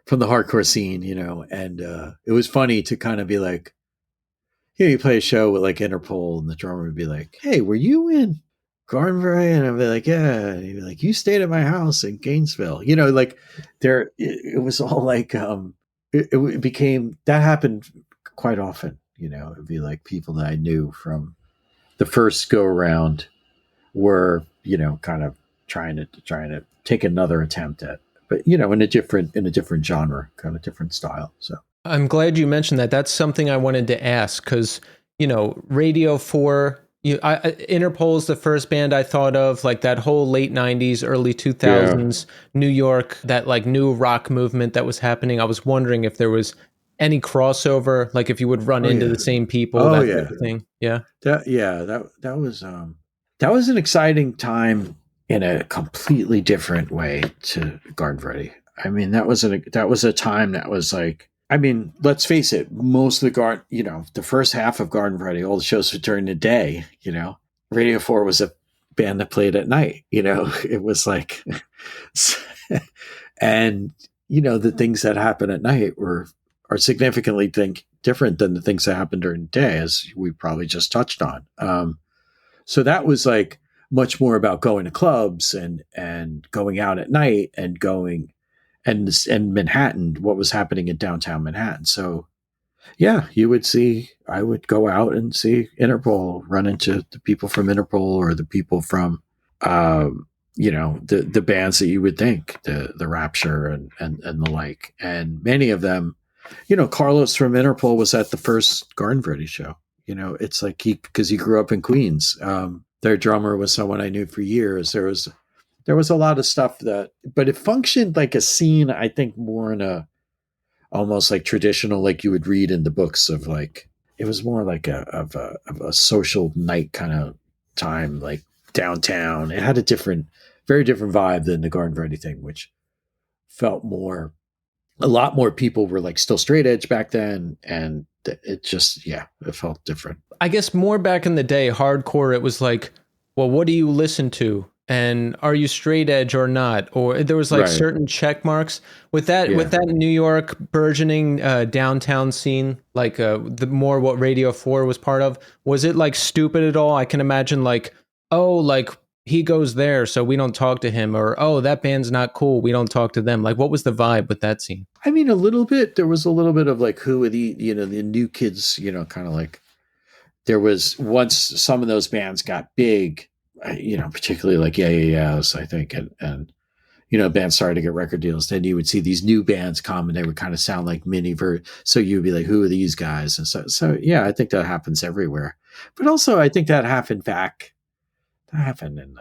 hardcore scene, and it was funny to kind of be like, you play a show with like Interpol and the drummer would be like, hey, were you in Garden Variety? And I'd be like, yeah. And he'd be like, you stayed at my house in Gainesville. Like it was all like, it became, that happened quite often, it'd be like people that I knew from the first go around were, kind of trying to take another attempt at, but in a different genre, kind of different style. So I'm glad you mentioned that. That's something I wanted to ask because Radio 4 Interpol's the first band I thought of, like that whole late 90s, early 2000s New York, that like new rock movement that was happening. I was wondering if there was any crossover, like if you would run into the same people, that type of thing. Yeah. That was an exciting time in a completely different way to Garden Variety. I mean, that was a time that was like, I mean, let's face it, most of the first half of Garden Variety, all the shows were during the day, Radio 4 was a band that played at night, it was like, and, the things that happen at night are significantly different than the things that happen during the day, as we probably just touched on. So that was like much more about going to clubs and going out at night and going and Manhattan, what was happening in downtown Manhattan. So yeah, I would go out and see Interpol, run into the people from Interpol or the people from, the bands that you would think, the Rapture and the like. And many of them, Carlos from Interpol was at the first Garden Variety show. It's like because he grew up in Queens. Their drummer was someone I knew for years. There was a lot of stuff but it functioned like a scene, I think, more in a almost like traditional, like you would read in the books of like, it was more like a social night kind of time, like downtown. It had very different vibe than the Garden Variety thing, which felt a lot more people were like still straight edge back then. And it just, it felt different. I guess more back in the day, hardcore, it was like, well, what do you listen to? And are you straight edge or not? Or there was like certain check marks with that New York burgeoning downtown scene, like the more what Radio 4 was part of. Was it like stupid at all? I can imagine like, oh, like he goes there, so we don't talk to him, or oh, that band's not cool, we don't talk to them. Like, what was the vibe with that scene? I mean, a little bit. There was a little bit of like, who are the new kids, kind of like, there was once some of those bands got big, particularly like Yeahs, I think, and bands started to get record deals. Then you would see these new bands come, and they would kind of sound like so you'd be like, who are these guys? And so yeah, I think that happens everywhere. But also, I think that happened in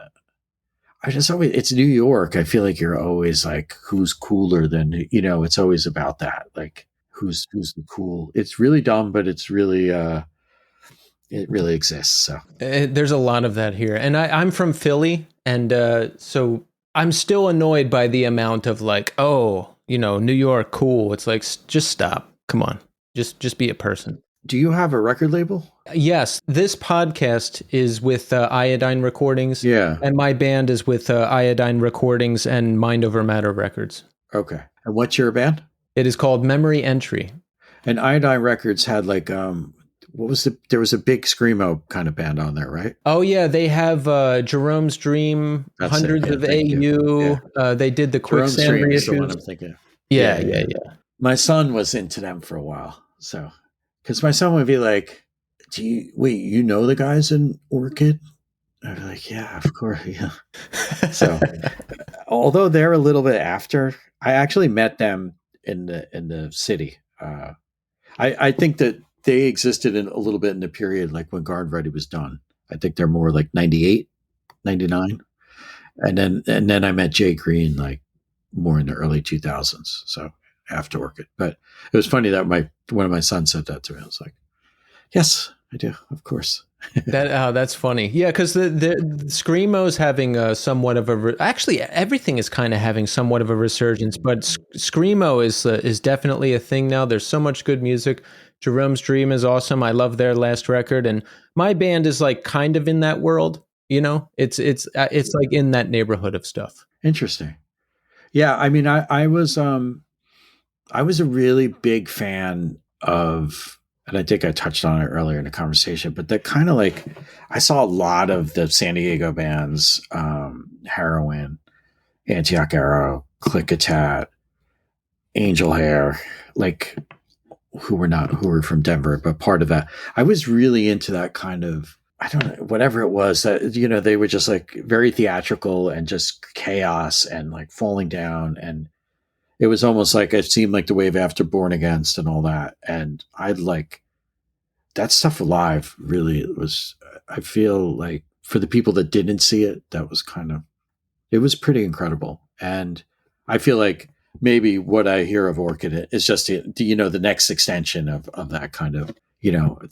it's New York. I feel like you're always like, who's cooler than, it's always about that. Like, who's the cool. It's really dumb, but it's really, it really exists. So there's a lot of that here. And I'm from Philly. And so I'm still annoyed by the amount of like, oh, New York, cool. It's like, just stop. Come on. Just be a person. Do you have a record label? Yes. This podcast is with Iodine Recordings. Yeah. And my band is with Iodine Recordings and Mind Over Matter Records. Okay. And what's your band? It is called Memory Entry. And Iodine Records had like, there was a big screamo kind of band on there, right? Oh yeah. They have Jerome's Dream, That's Hundreds of AU. Yeah. They did the Quicksand reissues. The one I'm thinking. Yeah. My son was into them for a while. So, because my son would be like, you know the guys in Orchid? I'd be like, yeah, of course, yeah. So, although they're a little bit after, I actually met them in the city. I think that they existed in a little bit in the period like when Garden Variety was done. I think they're more like 98, 99. And then I met Jay Green like more in the early 2000s. So after Orchid. But it was funny that one of my sons said that to me. I was like, yes, I do, of course. That's funny. Yeah, because the screamo's having somewhat of actually everything is kind of having somewhat of a resurgence, but screamo is definitely a thing now. There's so much good music. Jerome's Dream is awesome. I love their last record, and my band is like kind of in that world. It's like in that neighborhood of stuff. Interesting. Yeah, I mean, I was a really big fan of, and I think I touched on it earlier in the conversation, but that kind of like, I saw a lot of the San Diego bands, Heroin, Antioch Arrow, Clickatat, Angel Hair, like who were from Denver, but part of that. I was really into that kind of, I don't know, whatever it was that, they were just like very theatrical and just chaos and like falling down. And it was almost like it seemed like the wave after Born Against and all that. And I'd like that stuff live really was, I feel like for the people that didn't see it, that was it was pretty incredible. And I feel like maybe what I hear of Orchid is just the next extension of that kind of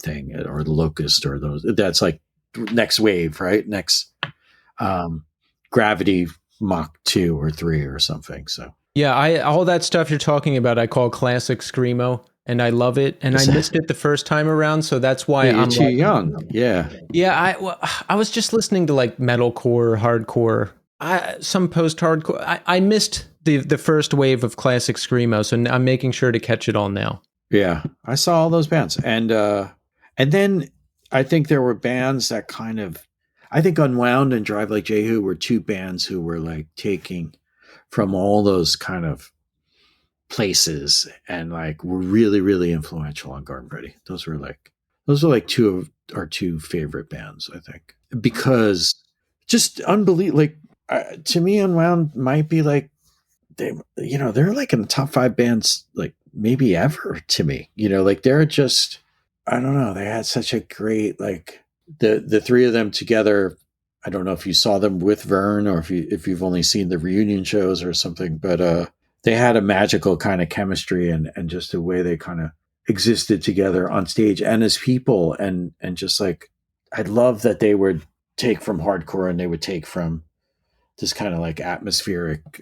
thing, or the Locust, or those. That's like next wave, right? Next Gravity Mach 2 or 3 or something. So yeah, I all that stuff you're talking about, I call classic screamo, and I love it. And I missed it the first time around, so that's why you're I'm too young. Yeah. I was just listening to like metalcore, hardcore, some post-hardcore. I missed the first wave of classic screamo, so I'm making sure to catch it all now. Yeah, I saw all those bands, and then I think there were bands that I think Unwound and Drive Like Jehu were two bands who were like taking from all those kind of places and like were really, really influential on Garden Variety. Those were like two of our two favorite bands, I think, because just unbelievable. Like to me, Unwound might be like they're like in the top 5 bands, like maybe ever to me. Like they're just, I don't know. They had such a great, like the three of them together. I don't know if you saw them with Vern or if you've only seen the reunion shows or something, but they had a magical kind of chemistry and just the way they kind of existed together on stage and as people, and just like, I love that they would take from hardcore and they would take from this kind of like atmospheric,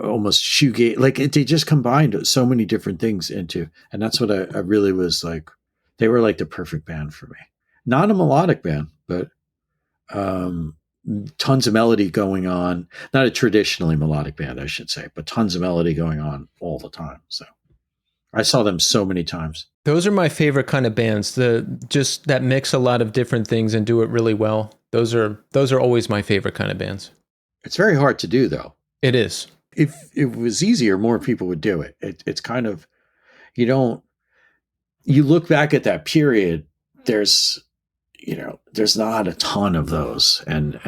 almost shoegaze. Like they just combined so many different things into, and that's what I really was like. They were like the perfect band for me. Not a melodic band, but tons of melody going on. Not a traditionally melodic band, I should say, but tons of melody going on all the time. So I saw them so many times. Those are my favorite kind of bands. Just that mix a lot of different things and do it really well. Those are always my favorite kind of bands. It's very hard to do, though. It is. If it was easier, more people would do it. It's kind of, you look back at that period, there's not a ton of those. And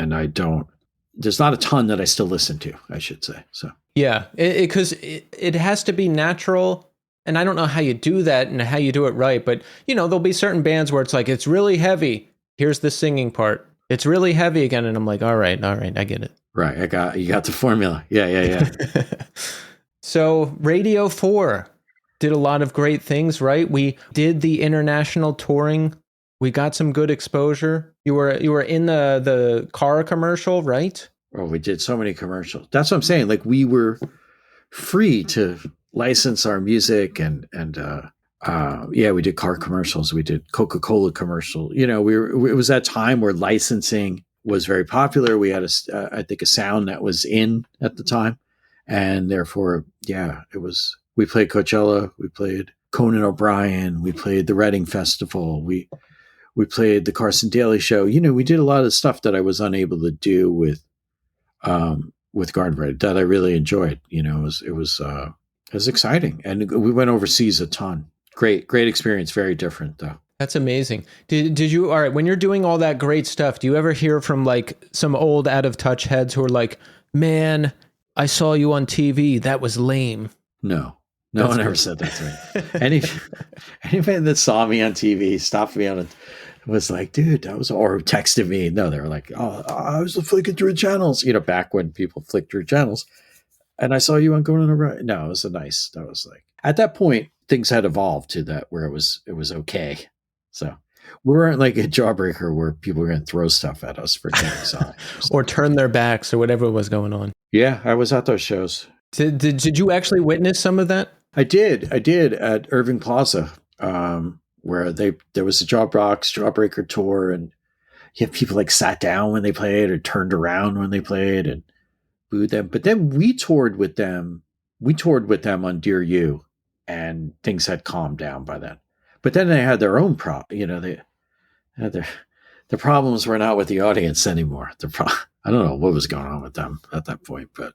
there's not a ton that I still listen to, I should say. So, yeah, because it has to be natural. And I don't know how you do that and how you do it right. But, there'll be certain bands where it's like, it's really heavy. Here's the singing part. It's really heavy again. And I'm like, all right, I get it. Right. You got the formula. Yeah. So Radio 4 did a lot of great things, right? We did the international touring. We got some good exposure. You were in the car commercial, right? Oh, we did so many commercials. That's what I'm saying. Like we were free to license our music and we did car commercials. We did Coca-Cola commercial. It was that time where licensing was very popular. We had I think a sound that was in at the time. And therefore, we played Coachella, we played Conan O'Brien, we played the Reading Festival, we played the Carson Daly Show. We did a lot of stuff that I was unable to do with Garden Variety that I really enjoyed. It was exciting, and we went overseas a ton. Great experience. Very different though. That's amazing. Did you, all right, when you're doing all that great stuff, do you ever hear from like some old out of touch heads who are like, man, I saw you on TV. That was lame. No one ever said that to me. Anybody that saw me on TV, stopped me on it, was like, dude, that was, or texted me. No, they were like, oh, I was flicking through channels, back when people flicked through channels. And I saw you on Going on a Ride. No, it was that was like, at that point, things had evolved to that where it was okay. So we weren't like a Jawbreaker where people were going to throw stuff at us for getting signed. Or turn their backs or whatever was going on. Yeah, I was at those shows. Did you actually witness some of that? I did at Irving Plaza, where there was a Jawbreaker tour, and you have people like sat down when they played or turned around when they played and booed them. But then we toured with them. We toured with them on Dear You, and things had calmed down by then. But then they had their own they had the problems were not with the audience anymore. I don't know what was going on with them at that point, but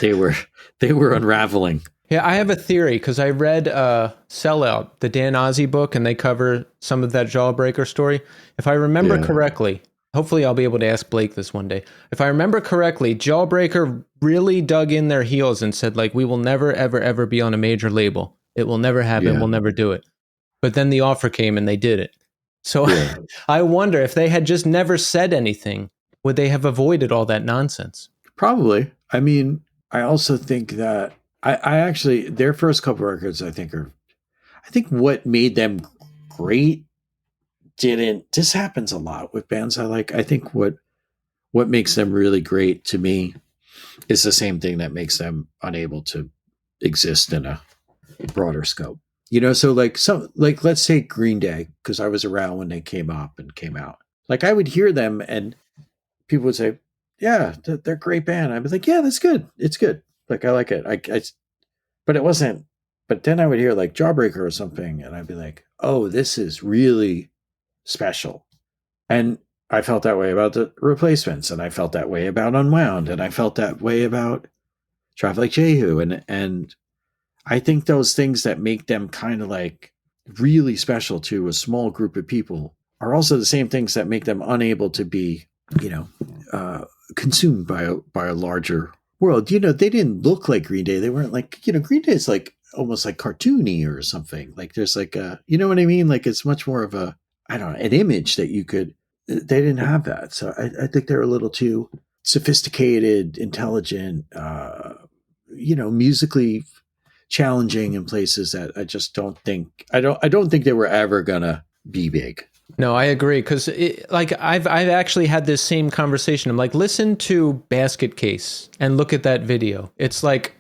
they were unraveling. Yeah, I have a theory because I read Sellout, the Dan Ozzie book, and they cover some of that Jawbreaker story. If I remember correctly, hopefully I'll be able to ask Blake this one day. If I remember correctly, Jawbreaker really dug in their heels and said, like, we will never, ever, ever be on a major label. It will never happen. We'll never do it. But then the offer came and they did it. So Yeah. I wonder if they had just never said anything, would they have avoided all that nonsense? Probably. I mean, I also think that I actually their first couple records I think what made them great didn't this happens a lot with bands I like. I think what makes them really great to me is the same thing that makes them unable to exist in a broader scope. So like let's take Green Day, because I was around when they came up and came out. Like I would hear them and people would say, "Yeah, they're a great band." I'd be like, "Yeah, that's good. It's good. Like I like it." But it wasn't. But then I would hear like Jawbreaker or something, and I'd be like, "Oh, this is really special." And I felt that way about the Replacements, and I felt that way about Unwound, and I felt that way about Drive Like Jehu, and I think those things that make them kind of like really special to a small group of people are also the same things that make them unable to be, consumed by a larger world. They didn't look like Green Day. They weren't like, Green Day is like almost like cartoony or something. Like there's like you know what I mean? Like it's much more of I don't know, an image that you could. They didn't have that, so I think they're a little too sophisticated, intelligent, musically challenging in places that I just don't think I don't think they were ever gonna be big. No, I agree, because like I've actually had this same conversation. I'm like, listen to Basket Case and look at that video. It's like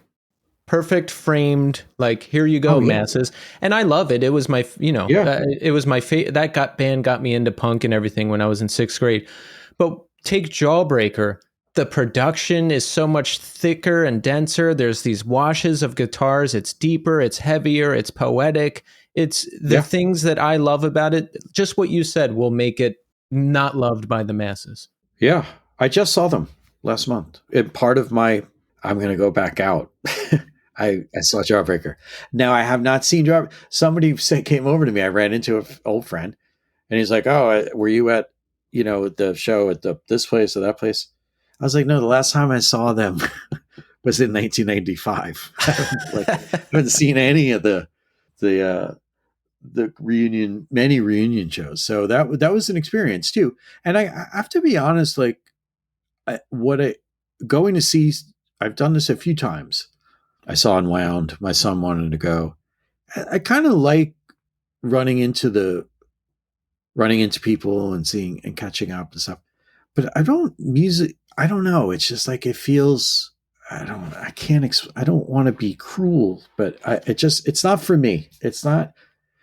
perfect framed, like here you go, masses, and I love it. It was my it was my band got me into punk and everything when I was in 6th grade. But take Jawbreaker. The production is so much thicker and denser. There's these washes of guitars. It's deeper, it's heavier, it's poetic. It's the things that I love about it. Just what you said will make it not loved by the masses. Yeah. I just saw them last month. Part of my, I'm going to go back out. I saw Jawbreaker. Now I have not seen Jawbreaker. Somebody came over to me. I ran into an old friend and he's like, "Oh, were you at, the show at this place or that place?" I was like, "No, the last time I saw them was in 1995. I haven't seen any of the many reunion shows. So that was an experience too. And I have to be honest, like going to see, I've done this a few times. I saw Unwound. My son wanted to go. I kind of like running into people and seeing and catching up and stuff. But I don't know. It's just like, it feels, I don't want to be cruel, but it's not for me. It's not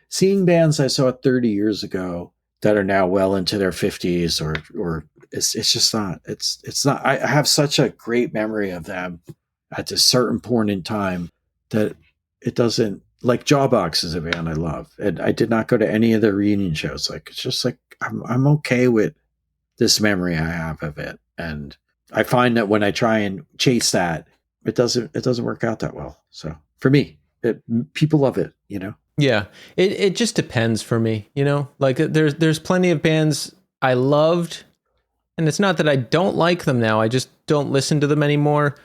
seeing bands I saw 30 years ago that are now well into their 50s or it's just not, it's not, I have such a great memory of them at a certain point in time that it doesn't, like Jawbox is a band I love. And I did not go to any of the reunion shows. Like, it's just like, I'm okay with this memory I have of it. And I find that when I try and chase that, it doesn't work out that well. So for me, people love it, Yeah, it just depends for me, like there's plenty of bands I loved, and it's not that I don't like them now, I just don't listen to them anymore.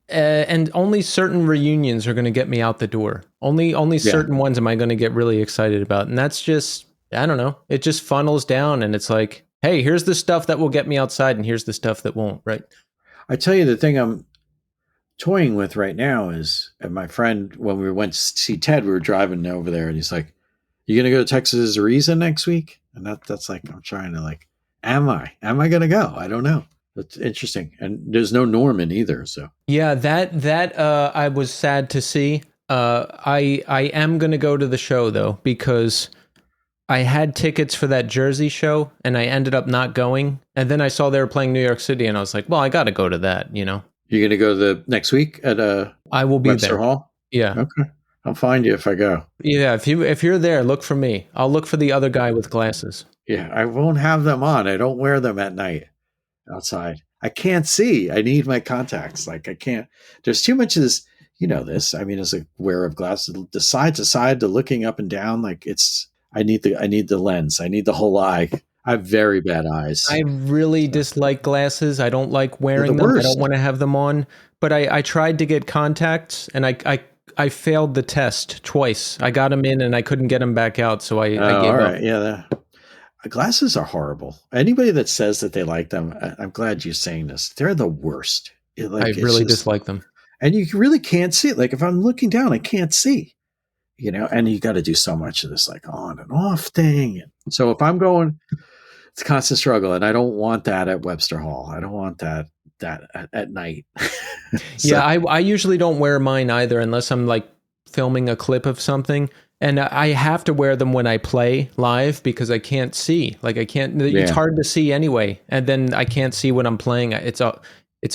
And only certain reunions are going to get me out the door. Only certain ones am I going to get really excited about. And that's just, I don't know, it just funnels down and it's like, hey, here's the stuff that will get me outside and here's the stuff that won't, right? I tell you, the thing I'm toying with right now is, and my friend, when we went to see Ted, we were driving over there and he's like, "You going to go to Texas Ariza next week?" And that's like, I'm trying to like, am I going to go? I don't know. That's interesting. And there's no Norman either. So yeah, that I was sad to see. I am going to go to the show though, because I had tickets for that Jersey show and I ended up not going. And then I saw they were playing New York City and I was like, well, I got to go to that, You're going to go the next week at I will be Webster there. Hall? Yeah. Okay. I'll find you if I go. Yeah, if you're there, look for me. I'll look for the other guy with glasses. Yeah, I won't have them on. I don't wear them at night outside. I can't see. I need my contacts. Like I can't. There's too much of this. This. I mean, as a wearer of glasses, the side to side, to looking up and down. Like it's. I need the lens. I need the whole eye. I have very bad eyes. I really dislike glasses. I don't like wearing them. I don't want to have them on. But I tried to get contacts and I failed the test twice. I got them in and I couldn't get them back out. So I gave up. Yeah. glasses are horrible. Anybody that says that they like them, I'm glad you're saying this. They're the worst. I It's really just, dislike them. and you really can't see it. Like if I'm looking down, I can't see, and you got to do so much of this like on and off thing. So if I'm going, it's a constant struggle, and I don't want that at Webster Hall. I don't want that at night. So, Yeah, I usually don't wear mine either unless I'm like filming a clip of something. And I have to wear them when I play live because I can't see. Like I can't. It's hard to see anyway, and then I can't see when I'm playing. It's a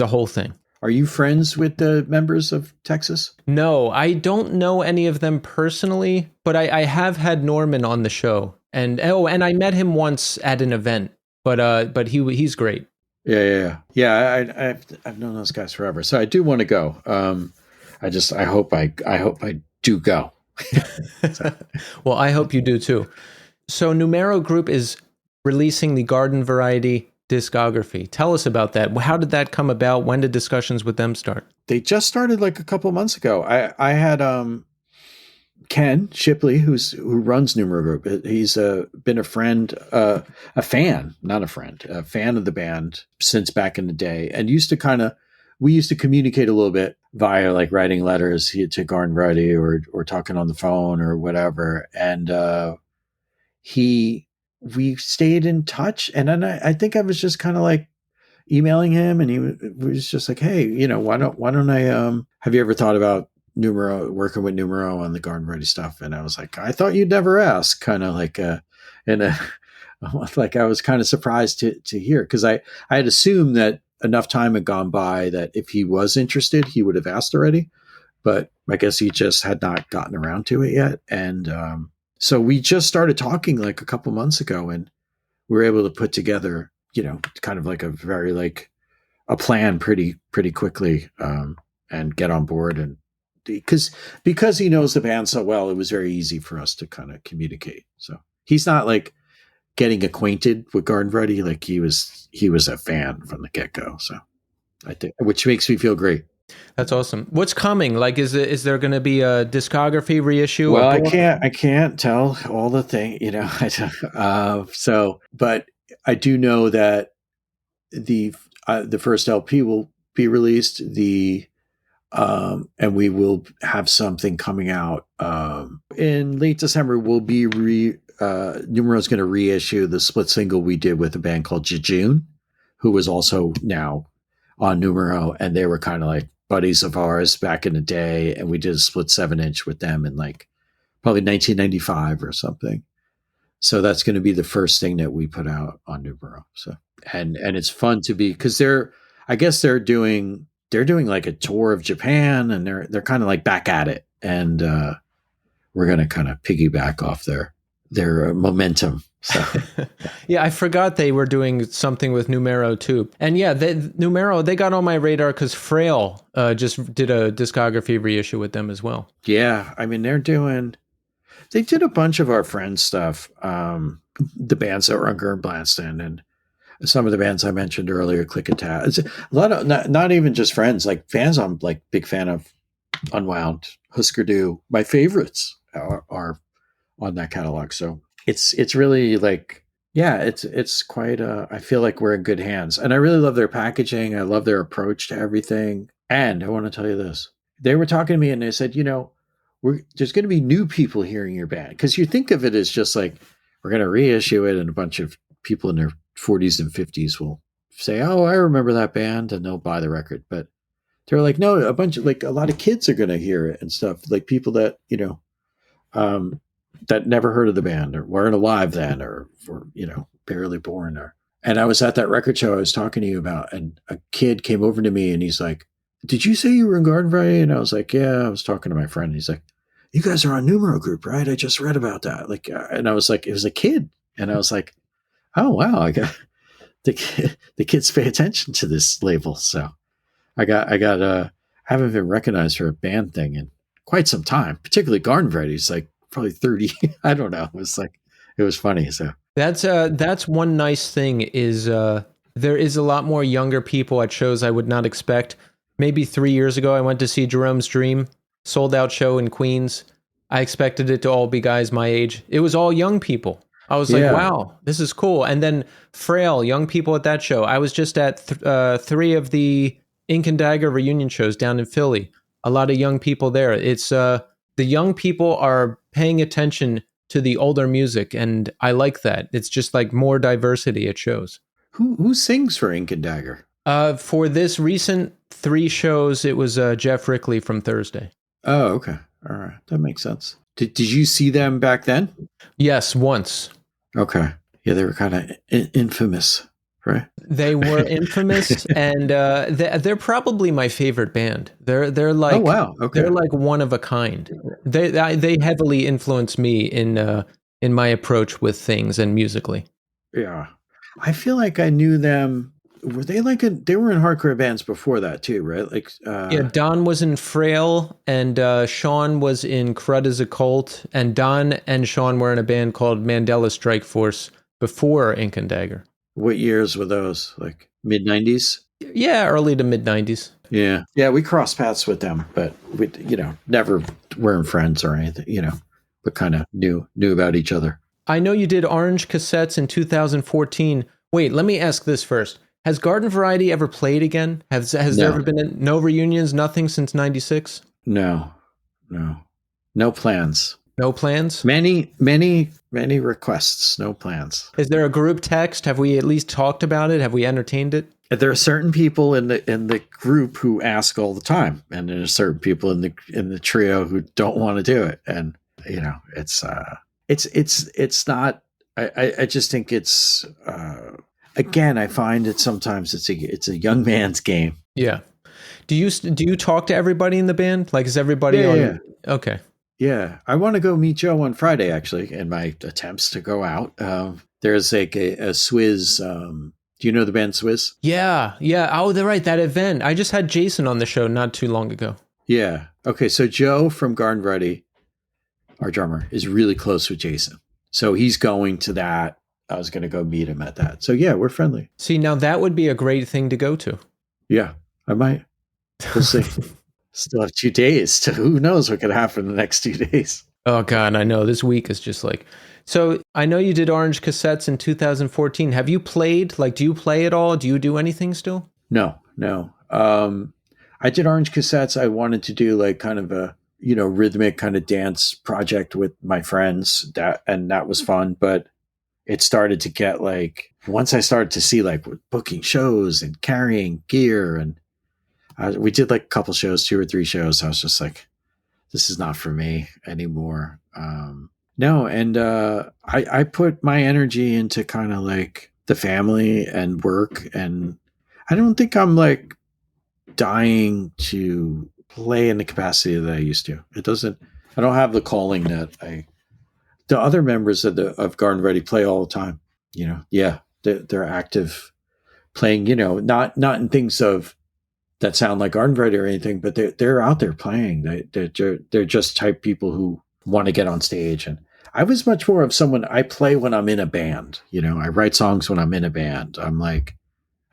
whole thing. Are you friends with the members of Texas? No, I don't know any of them personally, but I have had Norman on the show, and I met him once at an event. But he's great. Yeah. I've known those guys forever, so I do want to go. I hope I do go. So. Well, I hope you do too. So Numero Group is releasing the garden variety discography. Tell us about that. How did that come about? When did discussions with them start? They just started like a couple months ago. I had Ken Shipley, who runs Numero Group. He's been a friend, a fan of the band since back in the day, and we used to communicate a little bit via like writing letters to Garden Variety or talking on the phone or whatever. And we stayed in touch, and then I think I was just kind of like emailing him, and he was just like, "Hey, why don't I? Have you ever thought about working with Numero on the Garden Variety stuff?" And I was like, "I thought you'd never ask," kind of like, like I was kind of surprised to hear, because I had assumed that enough time had gone by that if he was interested, he would have asked already, but I guess he just had not gotten around to it yet, and so we just started talking like a couple months ago, and we were able to put together, kind of like a very like a plan pretty quickly, and get on board. And because he knows the band so well, it was very easy for us to kind of communicate. So he's not like getting acquainted with Garden Variety, like he was a fan from the get-go. So I think, which makes me feel great. That's awesome. What's coming? Like, is there going to be a discography reissue? Well, I can't tell all the things, but I do know that the first LP will be released. And we will have something coming out in late December. We'll be Numero's going to reissue the split single we did with a band called Jejune, who was also now on Numero, and they were kind of like buddies of ours back in the day, and we did a split 7-inch with them in like probably 1995 or something. So that's going to be the first thing that we put out on Numero. So and it's fun to be, because they're doing like a tour of Japan, and they're kind of like back at it, and we're going to kind of piggyback off their momentum. So yeah, I forgot they were doing something with Numero too. And yeah, Numero, they got on my radar because Frail just did a discography reissue with them as well. Yeah, I mean they did a bunch of our friends' stuff, the bands that were on Gurn Blanston, and some of the bands I mentioned earlier, Click and Tap. It's a lot of not even just friends, like fans. I'm like big fan of Unwound, Husker Du. My favorites are on that catalog. So it's really like, yeah, it's quite. I feel like we're in good hands, and I really love their packaging. I love their approach to everything. And I want to tell you this: they were talking to me, and they said, there's going to be new people hearing your band, because you think of it as just like we're going to reissue it, and a bunch of people in their 40s and 50s will say, "Oh, I remember that band," and they'll buy the record. But they're like, no, a lot of kids are going to hear it and stuff, like people that that never heard of the band or weren't alive then, or barely born. And I was at that record show I was talking to you about, and a kid came over to me and he's like, "Did you say you were in Garden Variety?" And I was like, "Yeah, I was talking to my friend." And he's like, "You guys are on Numero Group, right? I just read about that." Like, and I was like, it was a kid, and I was like, "Oh wow, I got the kids pay attention to this label." So I haven't been recognized for a band thing in quite some time, particularly Garden Variety. It's like probably 30. I don't know. It was funny. So that's one nice thing is there is a lot more younger people at shows I would not expect. Maybe 3 years ago, I went to see Jerome's Dream, sold out show in Queens. I expected it to all be guys my age. It was all young people. I was like, Yeah. wow, this is cool. And then Frail, young people at that show. I was just at 3 of the Ink and Dagger reunion shows down in Philly. A lot of young people there. It's the young people are paying attention to the older music, and I like that. It's just like more diversity at shows. Who sings for Ink and Dagger? For this recent 3 shows, it was Jeff Rickley from Thursday. Oh, okay. All right. That makes sense. Did you see them back then? Yes, once. Okay. Yeah, they were kind of infamous, right? They were infamous, and they're probably my favorite band. They're like, oh wow, okay. They're like one of a kind. They heavily influenced me in my approach with things and musically. Yeah, I feel like I knew them. Were they like they were in hardcore bands before that too, right? Like yeah, Don was in Frail, and Sean was in Crud as a Cult, and Don and Sean were in a band called Mandela Strike Force before Ink and Dagger. What years were those? Like mid 90s? Yeah, early to mid 90s. Yeah. Yeah, we crossed paths with them, but we never weren't friends or anything, but kind of knew about each other. I know you did Orange Cassettes in 2014. Wait, let me ask this first. Has Garden Variety ever played again? Has there ever been no reunions, nothing since 96? No plans. No plans? Many requests, no plans. Is there a group text? Have we at least talked about it? Have we entertained it? There are certain people in the group who ask all the time, and there are certain people in the trio who don't want to do it. And it's not. I just think it's. Again, I find it sometimes it's a young man's game. Yeah. Do you talk to everybody in the band? Like, is everybody on? Yeah. Okay. Yeah, I want to go meet Joe on Friday. Actually, in my attempts to go out, there's like a Swizz. Do you know the band Swizz? Yeah. Oh, they're right. That event. I just had Jason on the show not too long ago. Yeah. Okay. So Joe from Garden Variety, our drummer, is really close with Jason. So he's going to that. I was going to go meet him at that. So yeah, we're friendly. See, now that would be a great thing to go to. Yeah, I might. We'll see. Still have 2 days. So who knows what could happen in the next 2 days. Oh God, I know. This week is just like... So I know you did Orange Cassettes in 2014. Have you played? Like, do you play at all? Do you do anything still? No. I did Orange Cassettes. I wanted to do like kind of a, rhythmic kind of dance project with my friends, that was fun. But it started to get like, once I started to see like booking shows and carrying gear, and we did like a couple shows, 2 or 3 shows. I was just like, this is not for me anymore. No. And I put my energy into kind of like the family and work. And I don't think I'm like dying to play in the capacity that I used to. I don't have the calling that the other members of Garden Variety play all the time. Yeah, they're active playing, not in things of that sound like Garden Variety or anything, but they're out there playing. They're just type people who want to get on stage. And I was much more of someone, I play when I'm in a band. I write songs when I'm in a band. I'm like,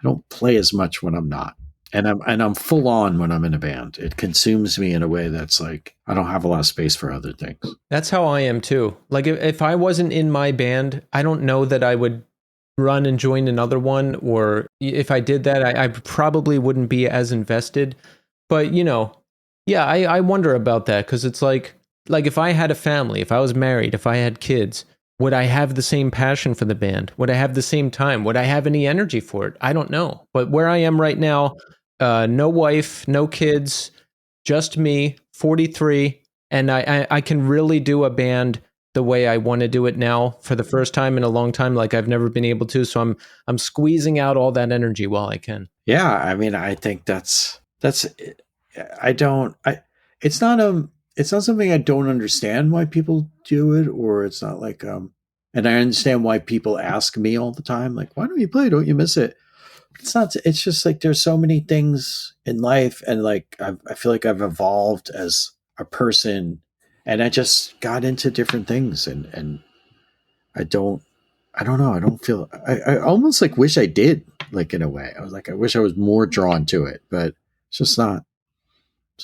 I don't play as much when I'm not. And I'm full on when I'm in a band. It consumes me in a way that's like, I don't have a lot of space for other things. That's how I am too. Like if I wasn't in my band, I don't know that I would run and join another one, or if I did that, I probably wouldn't be as invested. But yeah, I wonder about that, because it's like if I had a family, if I was married, if I had kids, would I have the same passion for the band? Would I have the same time? Would I have any energy for it? I don't know. But where I am right now, no wife, no kids, just me, 43, and I can really do a band the way I want to do it now for the first time in a long time, like I've never been able to. So I'm squeezing out all that energy while I can. Yeah, I mean, I think it's not something I don't understand why people do it, or it's not like and I understand why people ask me all the time, like, why don't you play? Don't you miss it? It's just like there's so many things in life, and like I feel like I've evolved as a person, and I just got into different things, and I don't know. I don't feel, I almost like wish I did, like in a way. I was like, I wish I was more drawn to it, but it's not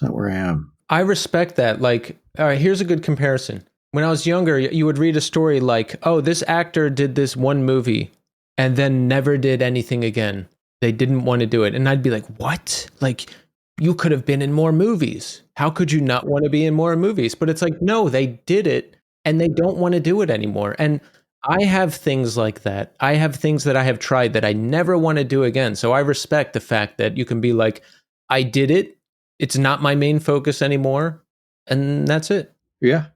where I am. I respect that. Like, all right, here's a good comparison. When I was younger, you would read a story like, oh, this actor did this one movie and then never did anything again. They didn't want to do it. And I'd be like, what? Like, you could have been in more movies. How could you not want to be in more movies? But it's like, no, they did it and they don't want to do it anymore. And I have things like that. I have things that I have tried that I never want to do again. So I respect the fact that you can be like, I did it. It's not my main focus anymore. And that's it. Yeah.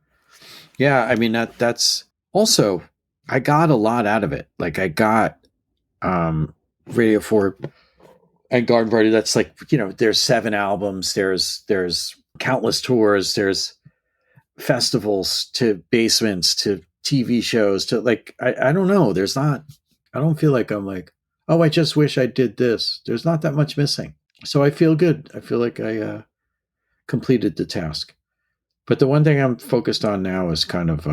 Yeah. I mean, that's also, I got a lot out of it. Like I got Radio 4 and Garden Party. That's like, there's 7 albums. There's countless tours. There's festivals to basements to TV shows to like, I don't know. I don't feel like I'm like, oh, I just wish I did this. There's not that much missing. So I feel good. I feel like I completed the task. But the one thing I'm focused on now is kind of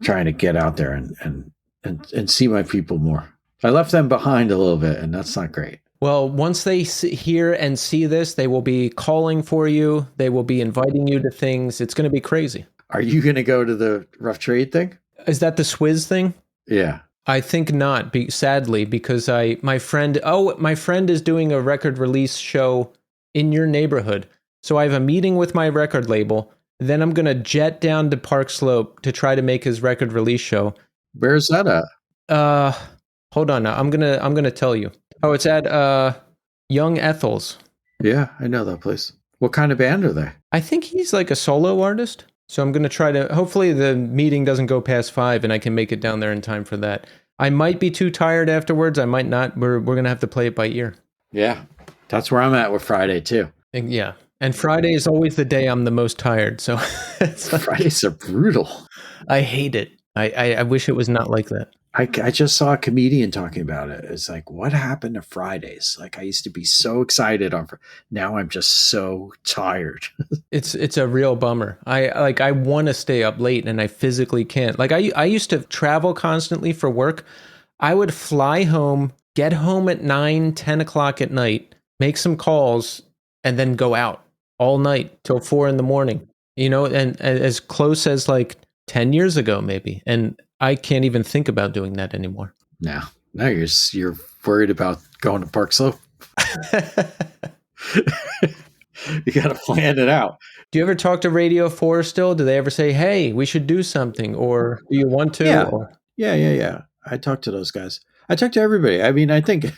trying to get out there and see my people more. I left them behind a little bit, and that's not great. Well, once they hear and see this, they will be calling for you. They will be inviting you to things. It's going to be crazy. Are you going to go to the Rough Trade thing? Is that the Swizz thing? Yeah. I think not, sadly, because my friend is doing a record release show in your neighborhood. So I have a meeting with my record label. Then I'm going to jet down to Park Slope to try to make his record release show. Where's that at? Hold on now. I'm going to tell you. Oh, it's at Young Ethel's. Yeah, I know that place. What kind of band are they? I think he's like a solo artist. So I'm going to try to, hopefully the meeting doesn't go past 5 and I can make it down there in time for that. I might be too tired afterwards. I might not. We're going to have to play it by ear. Yeah. That's where I'm at with Friday too. Yeah. And Friday is always the day I'm the most tired. So Fridays are brutal. I hate it. I wish it was not like that. I just saw a comedian talking about it. It's like, what happened to Fridays? Like I used to be so excited now I'm just so tired. It's a real bummer. I want to stay up late and I physically can't. Like I used to travel constantly for work. I would fly home, get home at 9, 10 o'clock at night, make some calls, and then go out all night till 4 a.m. And as close as like 10 years ago, maybe. And I can't even think about doing that anymore. No, you're worried about going to Park Slope. You got to plan it out. Do you ever talk to Radio 4 still? Do they ever say, hey, we should do something? Or do you want to? Yeah. Yeah. I talk to those guys. I talk to everybody. I mean, I think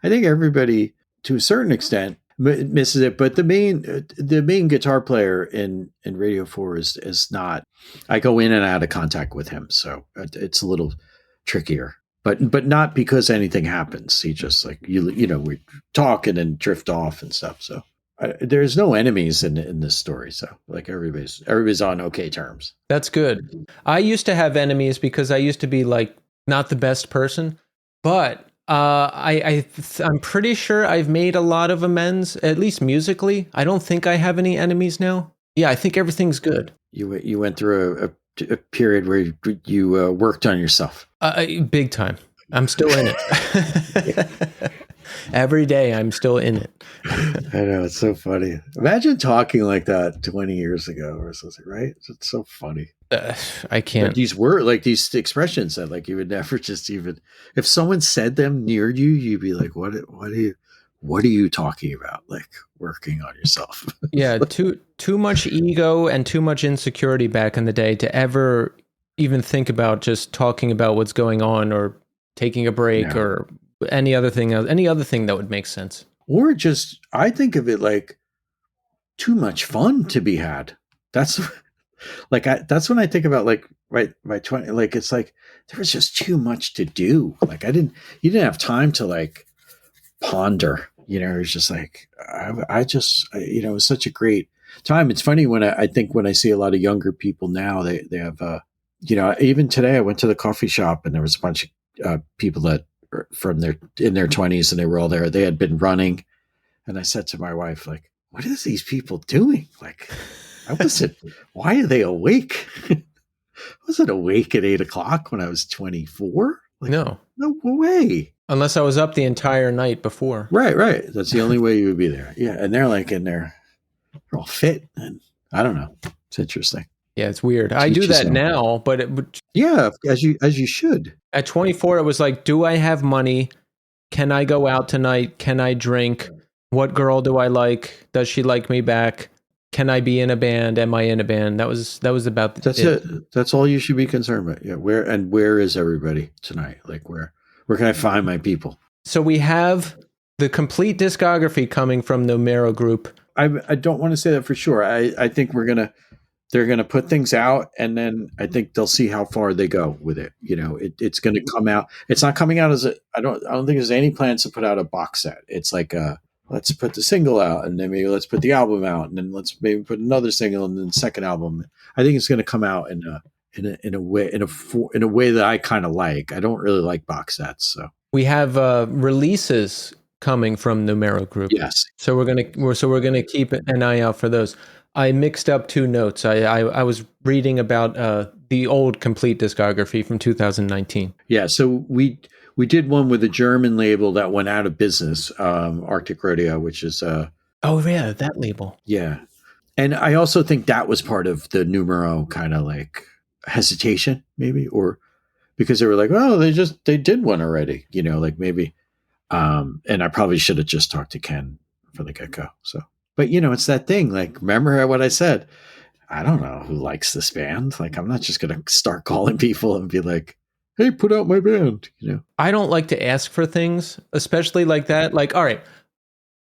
everybody to a certain extent misses it, but the main guitar player in Radio 4 is not. I go in and out of contact with him, so it's a little trickier. But not because anything happens. He just like we talk and then drift off and stuff. So there's no enemies in this story. So like everybody's on okay terms. That's good. I used to have enemies because I used to be like not the best person, but I'm pretty sure I've made a lot of amends, at least musically. I don't think I have any enemies now. Yeah, I think everything's good. You went through a period where you worked on yourself. Big time. I'm still in it. Every day I'm still in it. I know, it's so funny. Imagine talking like that 20 years ago or something, right? It's so funny. I can't. But these words, like these expressions that like you would never just even, if someone said them near you, you'd be like, what are you talking about? Like working on yourself. Yeah. Too much ego and too much insecurity back in the day to ever even think about just talking about what's going on or taking a break or any other thing that would make sense. Or just, I think of it like too much fun to be had. That's like, that's when I think about like, right, my 20, like, it's like, there was just too much to do. Like you didn't have time to like ponder, it was just like, it was such a great time. It's funny when I think when I see a lot of younger people now, they have, even today I went to the coffee shop and there was a bunch of people that in their 20s and they were all there. They had been running. And I said to my wife, like, what is these people doing? Like, why are they awake? I wasn't awake at 8 o'clock when I was 24. Like, no way. Unless I was up the entire night before. Right. That's the only way you would be there. Yeah. And they're like they're all fit. And I don't know. It's interesting. Yeah, it's weird. I do that now, but yeah, as you should. At 24, it was like, do I have money? Can I go out tonight? Can I drink? What girl do I like? Does she like me back? Can I be in a band? Am I in a band? That was about That's it. That's all you should be concerned about. Yeah, where is everybody tonight? Like where can I find my people? So we have the complete discography coming from Numero Group. I don't want to say that for sure. I think they're gonna put things out, and then I think they'll see how far they go with it. You know, it's gonna come out. It's not coming out as I don't think there's any plans to put out a box set. It's like let's put the single out, and then maybe let's put the album out, and then let's maybe put another single, and then the second album. I think it's gonna come out in a way that I kind of like. I don't really like box sets, so we have releases coming from Numero Group. Yes. So we're gonna keep an eye out for those. I mixed up two notes. I was reading about the old complete discography from 2019. Yeah, so we did one with a German label that went out of business, Arctic Rodeo, which is oh yeah, that label. Yeah, and I also think that was part of the Numero kind of like hesitation, maybe, or because they were like, oh, they did one already, you know, like maybe. And I probably should have just talked to Ken from the get-go. So, but you know, it's that thing. Like, remember what I said? I don't know who likes this band. Like, I'm not just going to start calling people and be like, hey, put out my band. You know, I don't like to ask for things, especially like that. Like, all right,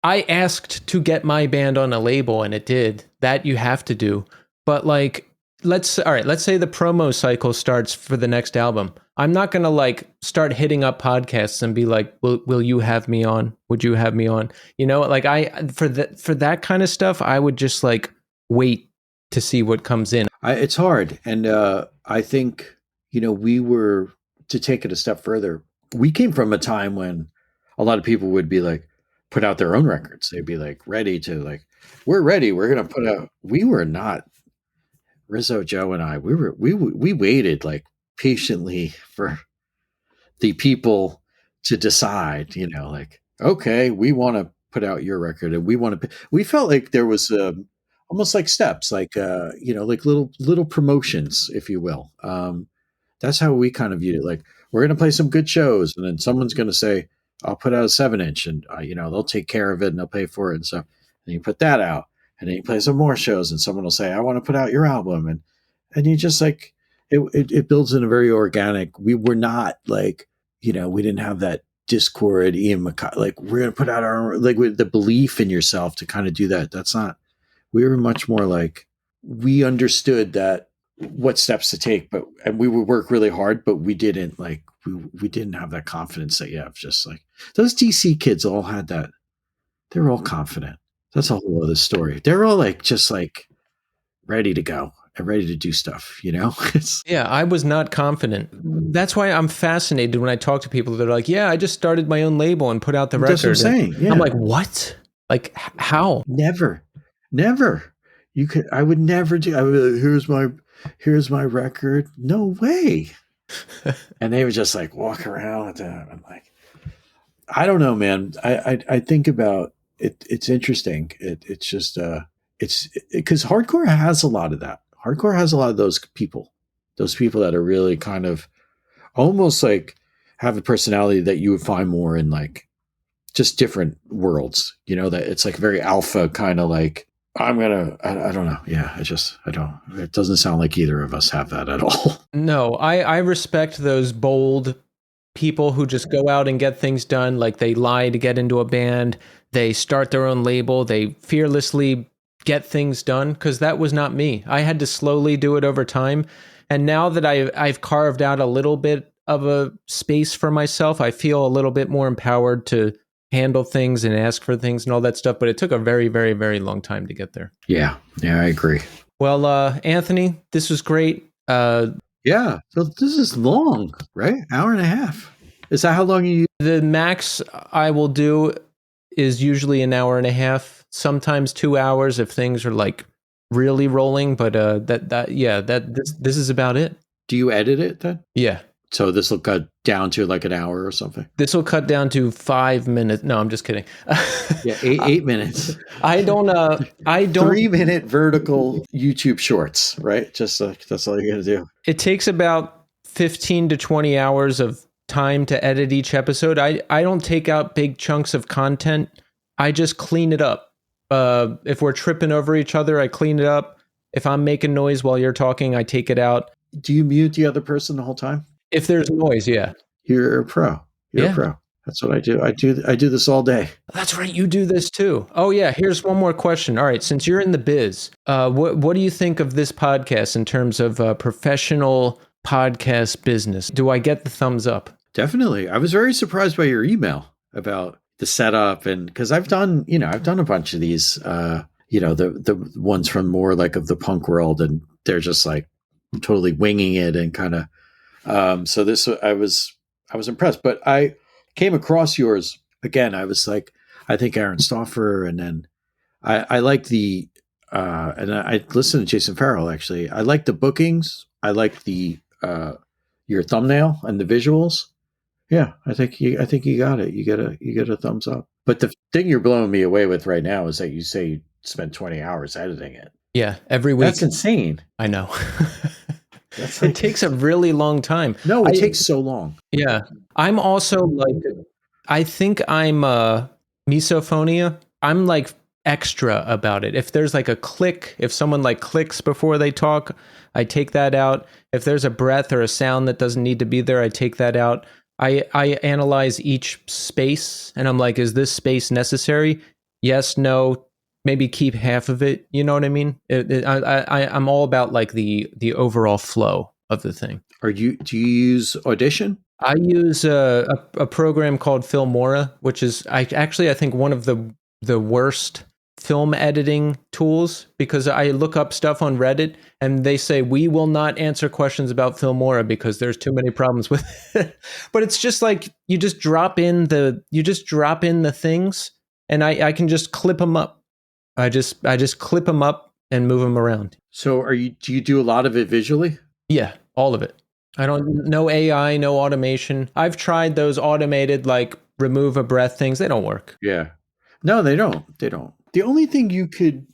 I asked to get my band on a label and it did. That you have to do. But like, let's say the promo cycle starts for the next album. I'm not going to like start hitting up podcasts and be like, will you have me on? Would you have me on? You know, like for that kind of stuff, I would just like wait to see what comes in. It's hard. And I think, you know, we were, to take it a step further, we came from a time when a lot of people would be like, put out their own records. They'd be like ready to like, we're ready. We're going to put out, we were not. Rizzo, Joe, and I, we waited like patiently for the people to decide, you know, like, okay, we want to put out your record, and we felt like there was almost like steps, like you know, like little promotions, if you will. That's how we kind of viewed it. Like, we're going to play some good shows, and then someone's going to say, I'll put out a 7-inch, and you know, they'll take care of it and they'll pay for it and stuff. And you put that out. And then you play some more shows, and someone will say, I want to put out your album. And you just like, it builds in a very organic. We were not like, you know, we didn't have that Discord, Ian McCall, like, we're going to put out our, like, with the belief in yourself to kind of do that. That's not, we were much more like, we understood that what steps to take, and we would work really hard, but we didn't like, we didn't have that confidence that you have. Just like those DC kids all had that. They were all confident. That's a whole other story. They're all like, just like ready to go and ready to do stuff, you know? Yeah, I was not confident. That's why I'm fascinated when I talk to people that are like, yeah, I just started my own label and put out the record. That's what I'm saying. Yeah. I'm like, what? Like, how? Never. I would never do. I would be like, here's my record. No way. And they would just like walk around with that. I'm like, I don't know, man. I think about it. It's interesting. It's just it's because hardcore has a lot of that. Hardcore has a lot of those people that are really kind of almost like have a personality that you would find more in like just different worlds. You know, that it's like very alpha kind of like, I don't know. Yeah, it doesn't sound like either of us have that at all. No, I respect those bold people who just go out and get things done. Like, they lie to get into a band. They start their own label. They fearlessly get things done, because that was not me. I had to slowly do it over time. And now that I've carved out a little bit of a space for myself, I feel a little bit more empowered to handle things and ask for things and all that stuff. But it took a very, very, very long time to get there. Yeah, I agree. Well, Anthony, this was great. Yeah, so this is long, right? Hour and a half. Is that how long you? The max I will do is usually an hour and a half, sometimes 2 hours if things are like really rolling. But this is about it. Do you edit it then? Yeah. So this will cut down to like an hour or something. This will cut down to 5 minutes. No, I'm just kidding. Yeah, eight minutes. I don't 3-minute vertical YouTube shorts, right? Just that's all you're gonna do. It takes about 15 to 20 hours of time to edit each episode. I don't take out big chunks of content. I just clean it up. If we're tripping over each other, I clean it up. If I'm making noise while you're talking, I take it out. Do you mute the other person the whole time? If there's noise, yeah. You're a pro. You're a pro. That's what I do. I do this all day. That's right. You do this too. Oh yeah. Here's one more question. All right. Since you're in the biz, what do you think of this podcast in terms of professional podcast business? Do I get the thumbs up? Definitely. I was very surprised by your email about the setup, and because I've done a bunch of these, the ones from more like of the punk world, and they're just like totally winging it and kind of. So this, I was impressed, but I came across yours again. I was like, I think Aaron Stauffer, and then I like the, and I listened to Jason Farrell. Actually, I like the bookings. I like the your thumbnail and the visuals. Yeah, I think you got it. You get a thumbs up. But the thing you're blowing me away with right now is that you say you spend 20 hours editing it. Yeah, every week. That's insane. I know. It takes a really long time. No, it takes so long. Yeah. I'm also like, I think I'm misophonia. I'm like extra about it. If there's like a click, if someone like clicks before they talk, I take that out. If there's a breath or a sound that doesn't need to be there, I take that out. I analyze each space and I'm like, is this space necessary? Yes, no, maybe keep half of it. You know what I mean? I'm all about like the overall flow of the thing. Do you use Audition? I use a program called Filmora, which is I think one of the worst film editing tools, because I look up stuff on Reddit and they say we will not answer questions about Filmora because there's too many problems with it. But it's just like you just drop in the things and I can just clip them up. I just clip them up and move them around. So do you do a lot of it visually? Yeah, all of it. No AI, no automation. I've tried those automated like remove a breath things. They don't work. Yeah. No, they don't. The only thing you could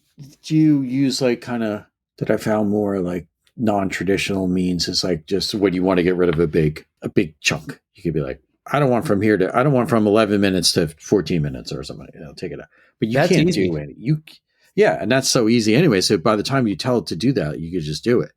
use like kind of that I found more like non-traditional means is like just when you want to get rid of a big chunk. You could be like, I don't want from 11 minutes to 14 minutes or something. Take it out. But you can't do it. And that's so easy anyway. So by the time you tell it to do that, you could just do it.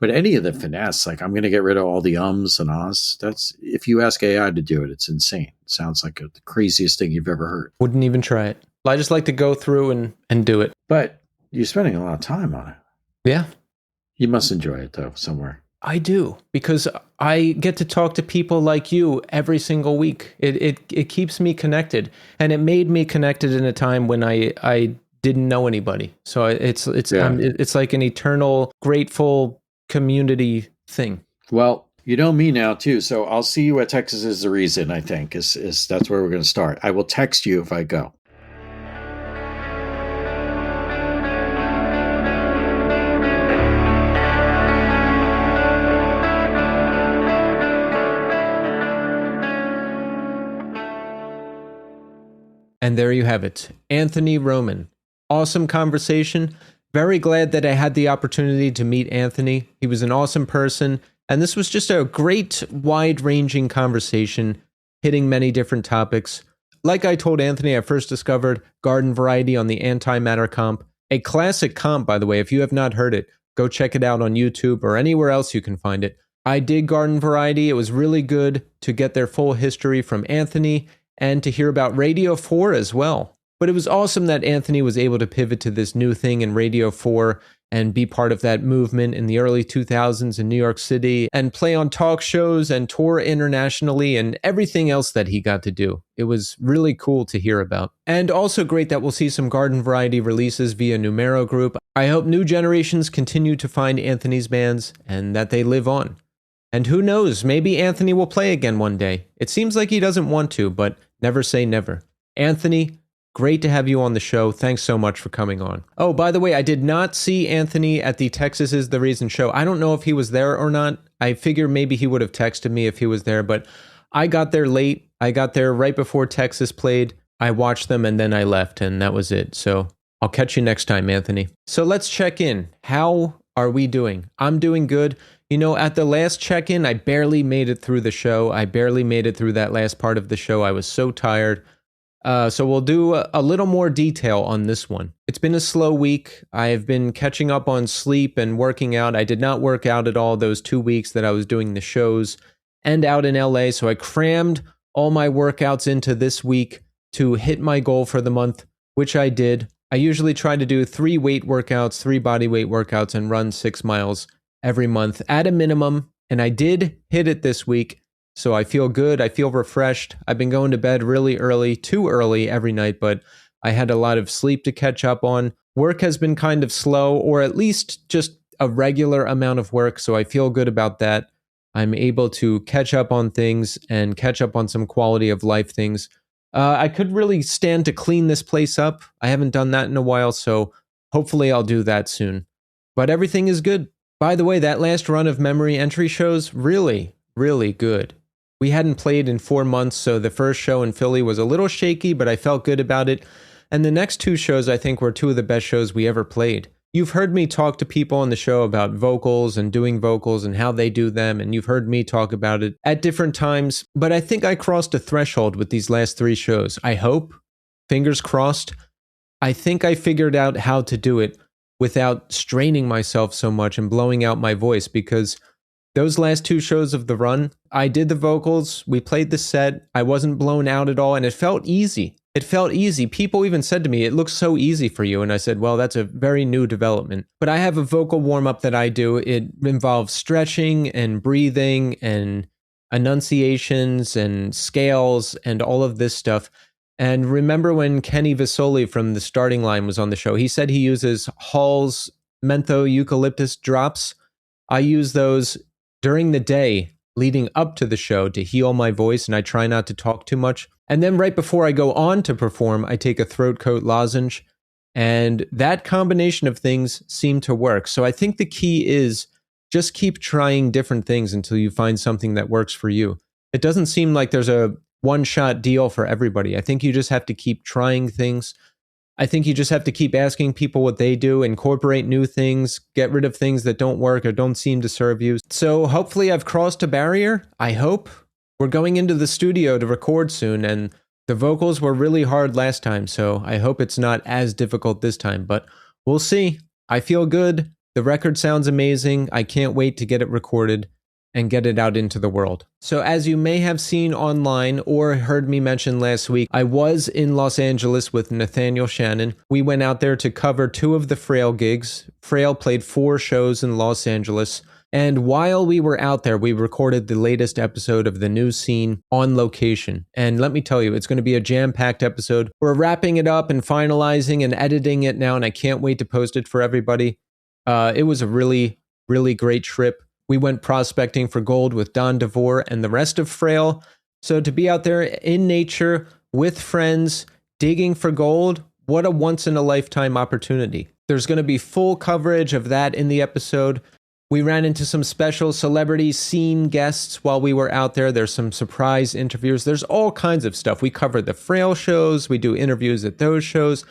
But any of the finesse, like I'm going to get rid of all the ums and ahs. That's if you ask AI to do it, it's insane. It sounds like the craziest thing you've ever heard. Wouldn't even try it. I just like to go through and do it. But you're spending a lot of time on it. Yeah. You must enjoy it though, somewhere. I do, because I get to talk to people like you every single week. It keeps me connected, and it made me connected in a time when I didn't know anybody. So it's like an eternal grateful community thing. Well, you know me now too, so I'll see you at Texas is the Reason. I think is that's where we're going to start. I will text you if I go. And there you have it. Anthony Roman. Awesome conversation. Very glad that I had the opportunity to meet Anthony. He was an awesome person. And this was just a great, wide-ranging conversation, hitting many different topics. Like I told Anthony, I first discovered Garden Variety on the Antimatter comp. A classic comp, by the way. If you have not heard it, go check it out on YouTube or anywhere else you can find it. I dig Garden Variety. It was really good to get their full history from Anthony and to hear about Radio 4 as well. But it was awesome that Anthony was able to pivot to this new thing in Radio 4 and be part of that movement in the early 2000s in New York City and play on talk shows and tour internationally and everything else that he got to do. It was really cool to hear about. And also great that we'll see some Garden Variety releases via Numero Group. I hope new generations continue to find Anthony's bands and that they live on. And who knows, maybe Anthony will play again one day. It seems like he doesn't want to, but never say never. Anthony, great to have you on the show. Thanks so much for coming on. Oh, by the way, I did not see Anthony at the Texas is the Reason show. I don't know if he was there or not. I figure maybe he would have texted me if he was there, but I got there late. I got there right before Texas played. I watched them and then I left, and that was it. So I'll catch you next time, Anthony. So let's check in. How are we doing? I'm doing good. You know, at the last check-in, I barely made it through the show. I barely made it through that last part of the show. I was so tired. So we'll do a little more detail on this one. It's been a slow week. I've been catching up on sleep and working out. I did not work out at all those 2 weeks that I was doing the shows and out in LA. So I crammed all my workouts into this week to hit my goal for the month, which I did. I usually try to do 3 weight workouts, 3 body weight workouts, and run 6 miles every month at a minimum. And I did hit it this week. So I feel good. I feel refreshed. I've been going to bed really early, too early every night, but I had a lot of sleep to catch up on. Work has been kind of slow, or at least just a regular amount of work. So I feel good about that. I'm able to catch up on things and catch up on some quality of life things. I could really stand to clean this place up. I haven't done that in a while, so hopefully I'll do that soon. But everything is good. By the way, that last run of memory entry shows, really, really good. We hadn't played in 4 months, so the first show in Philly was a little shaky, but I felt good about it. And the next 2 shows, I think, were 2 of the best shows we ever played. You've heard me talk to people on the show about vocals and doing vocals and how they do them, and you've heard me talk about it at different times, but I think I crossed a threshold with these last 3 shows. I hope, fingers crossed. I think I figured out how to do it without straining myself so much and blowing out my voice, because those last 2 shows of the run, I did the vocals, we played the set, I wasn't blown out at all, and it felt easy. It felt easy. People even said to me, it looks so easy for you. And I said, well, that's a very new development. But I have a vocal warm-up that I do. It involves stretching and breathing and enunciations and scales and all of this stuff. And remember when Kenny Vasoli from the starting line was on the show, he said he uses Hall's mentho eucalyptus drops. I use those during the day leading up to the show to heal my voice, and I try not to talk too much. And then right before I go on to perform, I take a throat coat lozenge, and that combination of things seem to work. So I think the key is just keep trying different things until you find something that works for you. It doesn't seem like there's a one-shot deal for everybody. I think you just have to keep trying things. I think you just have to keep asking people what they do, incorporate new things, get rid of things that don't work or don't seem to serve you. So hopefully I've crossed a barrier. I hope. We're going into the studio to record soon, and the vocals were really hard last time, so I hope it's not as difficult this time, but we'll see. I feel good. The record sounds amazing. I can't wait to get it recorded and get it out into the world. So as you may have seen online or heard me mention last week, I was in Los Angeles with Nathaniel Shannon. We went out there to cover 2 of the Frail gigs. Frail played 4 shows in Los Angeles. And while we were out there, we recorded the latest episode of the new scene on location. And let me tell you, it's going to be a jam-packed episode. We're wrapping it up and finalizing and editing it now, and I can't wait to post it for everybody. It was a really, really great trip. We went prospecting for gold with Don DeVore and the rest of Frail. So to be out there in nature with friends, digging for gold, what a once-in-a-lifetime opportunity. There's going to be full coverage of that in the episode. We ran into some special celebrity scene guests while we were out there. There's some surprise interviews. There's all kinds of stuff. We cover the Frail shows. We do interviews at those shows.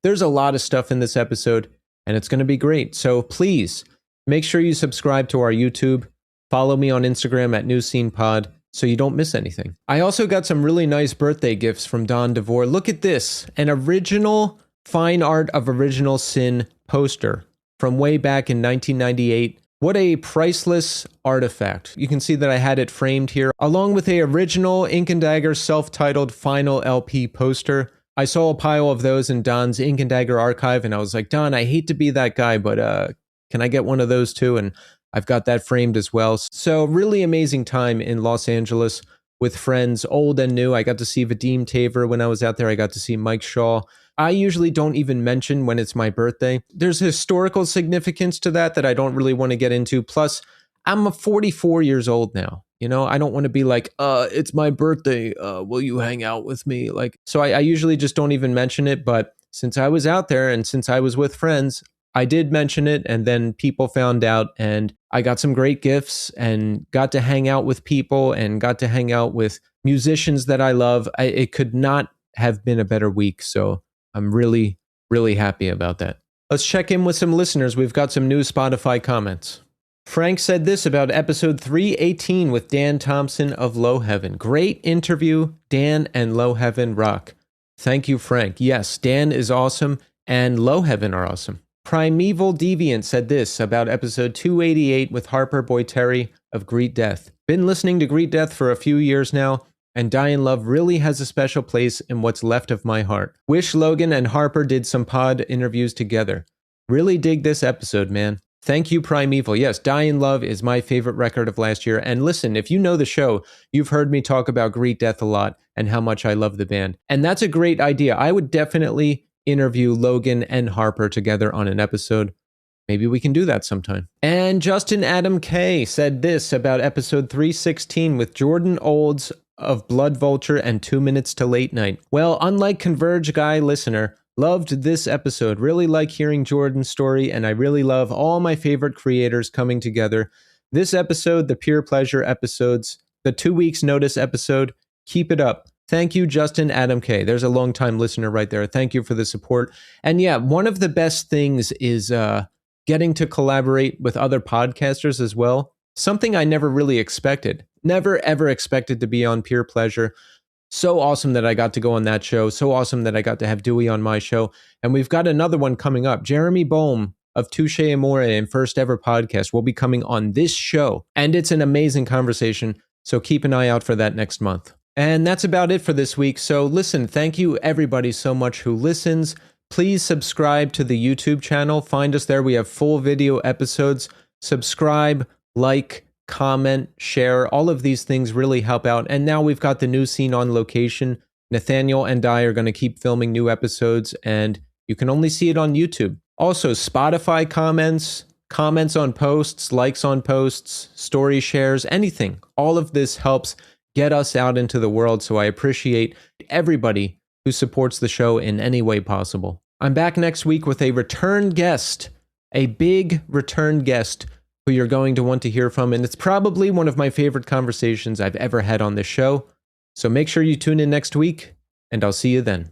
There's a lot of stuff in this episode, and it's going to be great. So please, make sure you subscribe to our YouTube. Follow me on Instagram at NewScenePod so you don't miss anything. I also got some really nice birthday gifts from Don DeVore. Look at this, an original Fine Art of Original Sin poster from way back in 1998. What a priceless artifact. You can see that I had it framed here, along with a original Ink and Dagger self-titled Final LP poster. I saw a pile of those in Don's Ink and Dagger archive, and I was like, Don, I hate to be that guy, but can I get one of those too? And I've got that framed as well. So really amazing time in Los Angeles with friends, old and new. I got to see Vadim Taver when I was out there. I got to see Mike Shaw. I usually don't even mention when it's my birthday. There's historical significance to that I don't really want to get into. Plus, I'm 44 years old now. You know, I don't want to be like, it's my birthday. Will you hang out with me? So I usually just don't even mention it. But since I was out there and since I was with friends, I did mention it, and then people found out, and I got some great gifts and got to hang out with people and got to hang out with musicians that I love. It could not have been a better week. So I'm really, really happy about that. Let's check in with some listeners. We've got some new Spotify comments. Frank said this about episode 318 with Dan Thompson of Low Heaven. Great interview. Dan and Low Heaven rock. Thank you, Frank. Yes, Dan is awesome and Low Heaven are awesome. Primeval Deviant said this about episode 288 with Harper Boyterry of Greet Death. Been listening to Greet Death for a few years now, and Die in Love really has a special place in what's left of my heart. Wish Logan and Harper did some pod interviews together. Really dig this episode, man. Thank you, Primeval. Yes, Die in Love is my favorite record of last year. And listen, if you know the show, you've heard me talk about Greet Death a lot and how much I love the band. And that's a great idea. I would definitely interview Logan and Harper together on an episode. Maybe we can do that sometime. And Justin Adam K said this about episode 316 with Jordan Olds of Blood Vulture and 2 Minutes to Late Night. Well, unlike Converge Guy listener, loved this episode. Really like hearing Jordan's story, and I really love all my favorite creators coming together. This episode, the Pure Pleasure episodes, the 2 weeks notice episode, keep it up. Thank you, Justin Adam K. There's a long-time listener right there. Thank you for the support. And yeah, one of the best things is getting to collaborate with other podcasters as well. Something I never really expected. Never, ever expected to be on Pure Pleasure. So awesome that I got to go on that show. So awesome that I got to have Dewey on my show. And we've got another one coming up. Jeremy Boehm of Touche Amore and First Ever Podcast will be coming on this show. And it's an amazing conversation. So keep an eye out for that next month. And that's about it for this week. So listen, thank you everybody so much who listens. Please subscribe to the YouTube channel. Find us there. We have full video episodes. Subscribe, like, comment, share. All of these things really help out. And now we've got the new scene on location. Nathaniel and I are going to keep filming new episodes, and you can only see it on YouTube. Also, Spotify comments on posts, likes on posts, story shares, anything. All of this helps get us out into the world, so I appreciate everybody who supports the show in any way possible. I'm back next week with a return guest, a big return guest who you're going to want to hear from, and it's probably one of my favorite conversations I've ever had on this show. So make sure you tune in next week, and I'll see you then.